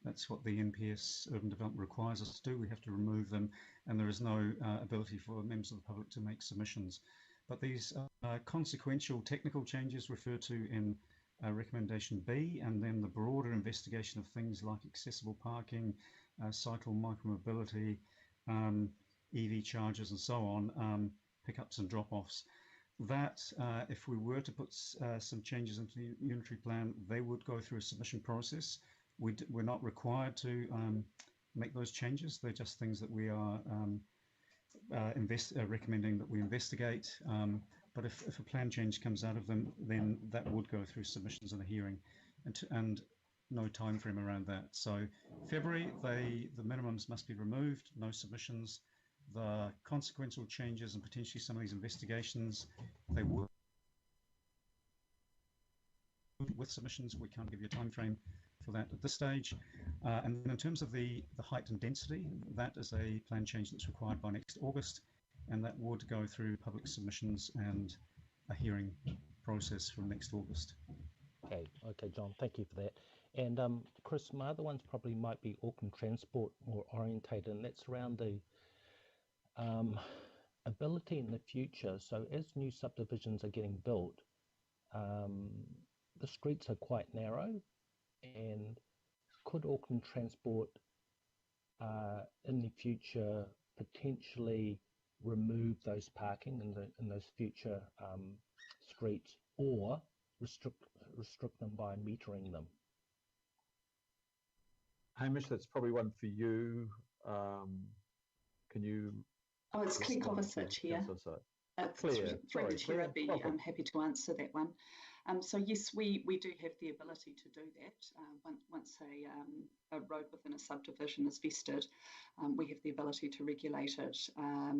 That's what the NPS Urban Development requires us to do. We have to remove them, and there is no ability for members of the public to make submissions. But these consequential technical changes referred to in recommendation B, and then the broader investigation of things like accessible parking, cycle micromobility, EV chargers and so on, pickups and drop-offs. That, if we were to put some changes into the unitary plan, they would go through a submission process. We're not required to make those changes. They're just things that we are recommending that we investigate. But if a plan change comes out of them, then that would go through submissions and a hearing, and no time frame around that. So February, the minimums must be removed, no submissions. The consequential changes and potentially some of these investigations, they would with submissions. We can't give you a time frame for that at this stage. And then in terms of the height and density, that is a plan change that's required by next August, and that would go through public submissions and a hearing process from next August. Okay, John, thank you for that. And Chris, my other ones probably might be Auckland Transport more orientated, and that's around the ability in the future. So as new subdivisions are getting built, the streets are quite narrow, and could Auckland Transport in the future potentially remove those parking in those future streets, or restrict them by metering them? Hamish, that's probably one for you. Can you? Oh, it's Claire Kovacic here. Claire, through the chair, I'd be happy to answer that one. So yes, we do have the ability to do that. Once a road within a subdivision is vested, we have the ability to regulate it.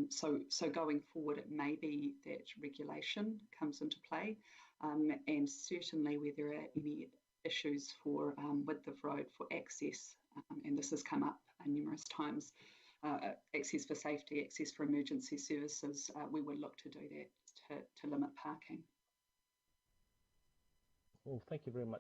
So going forward, it may be that regulation comes into play, and certainly where there are any issues for width of road for access, and this has come up numerous times, access for safety, access for emergency services, we would look to do that to limit parking. Well, thank you very much,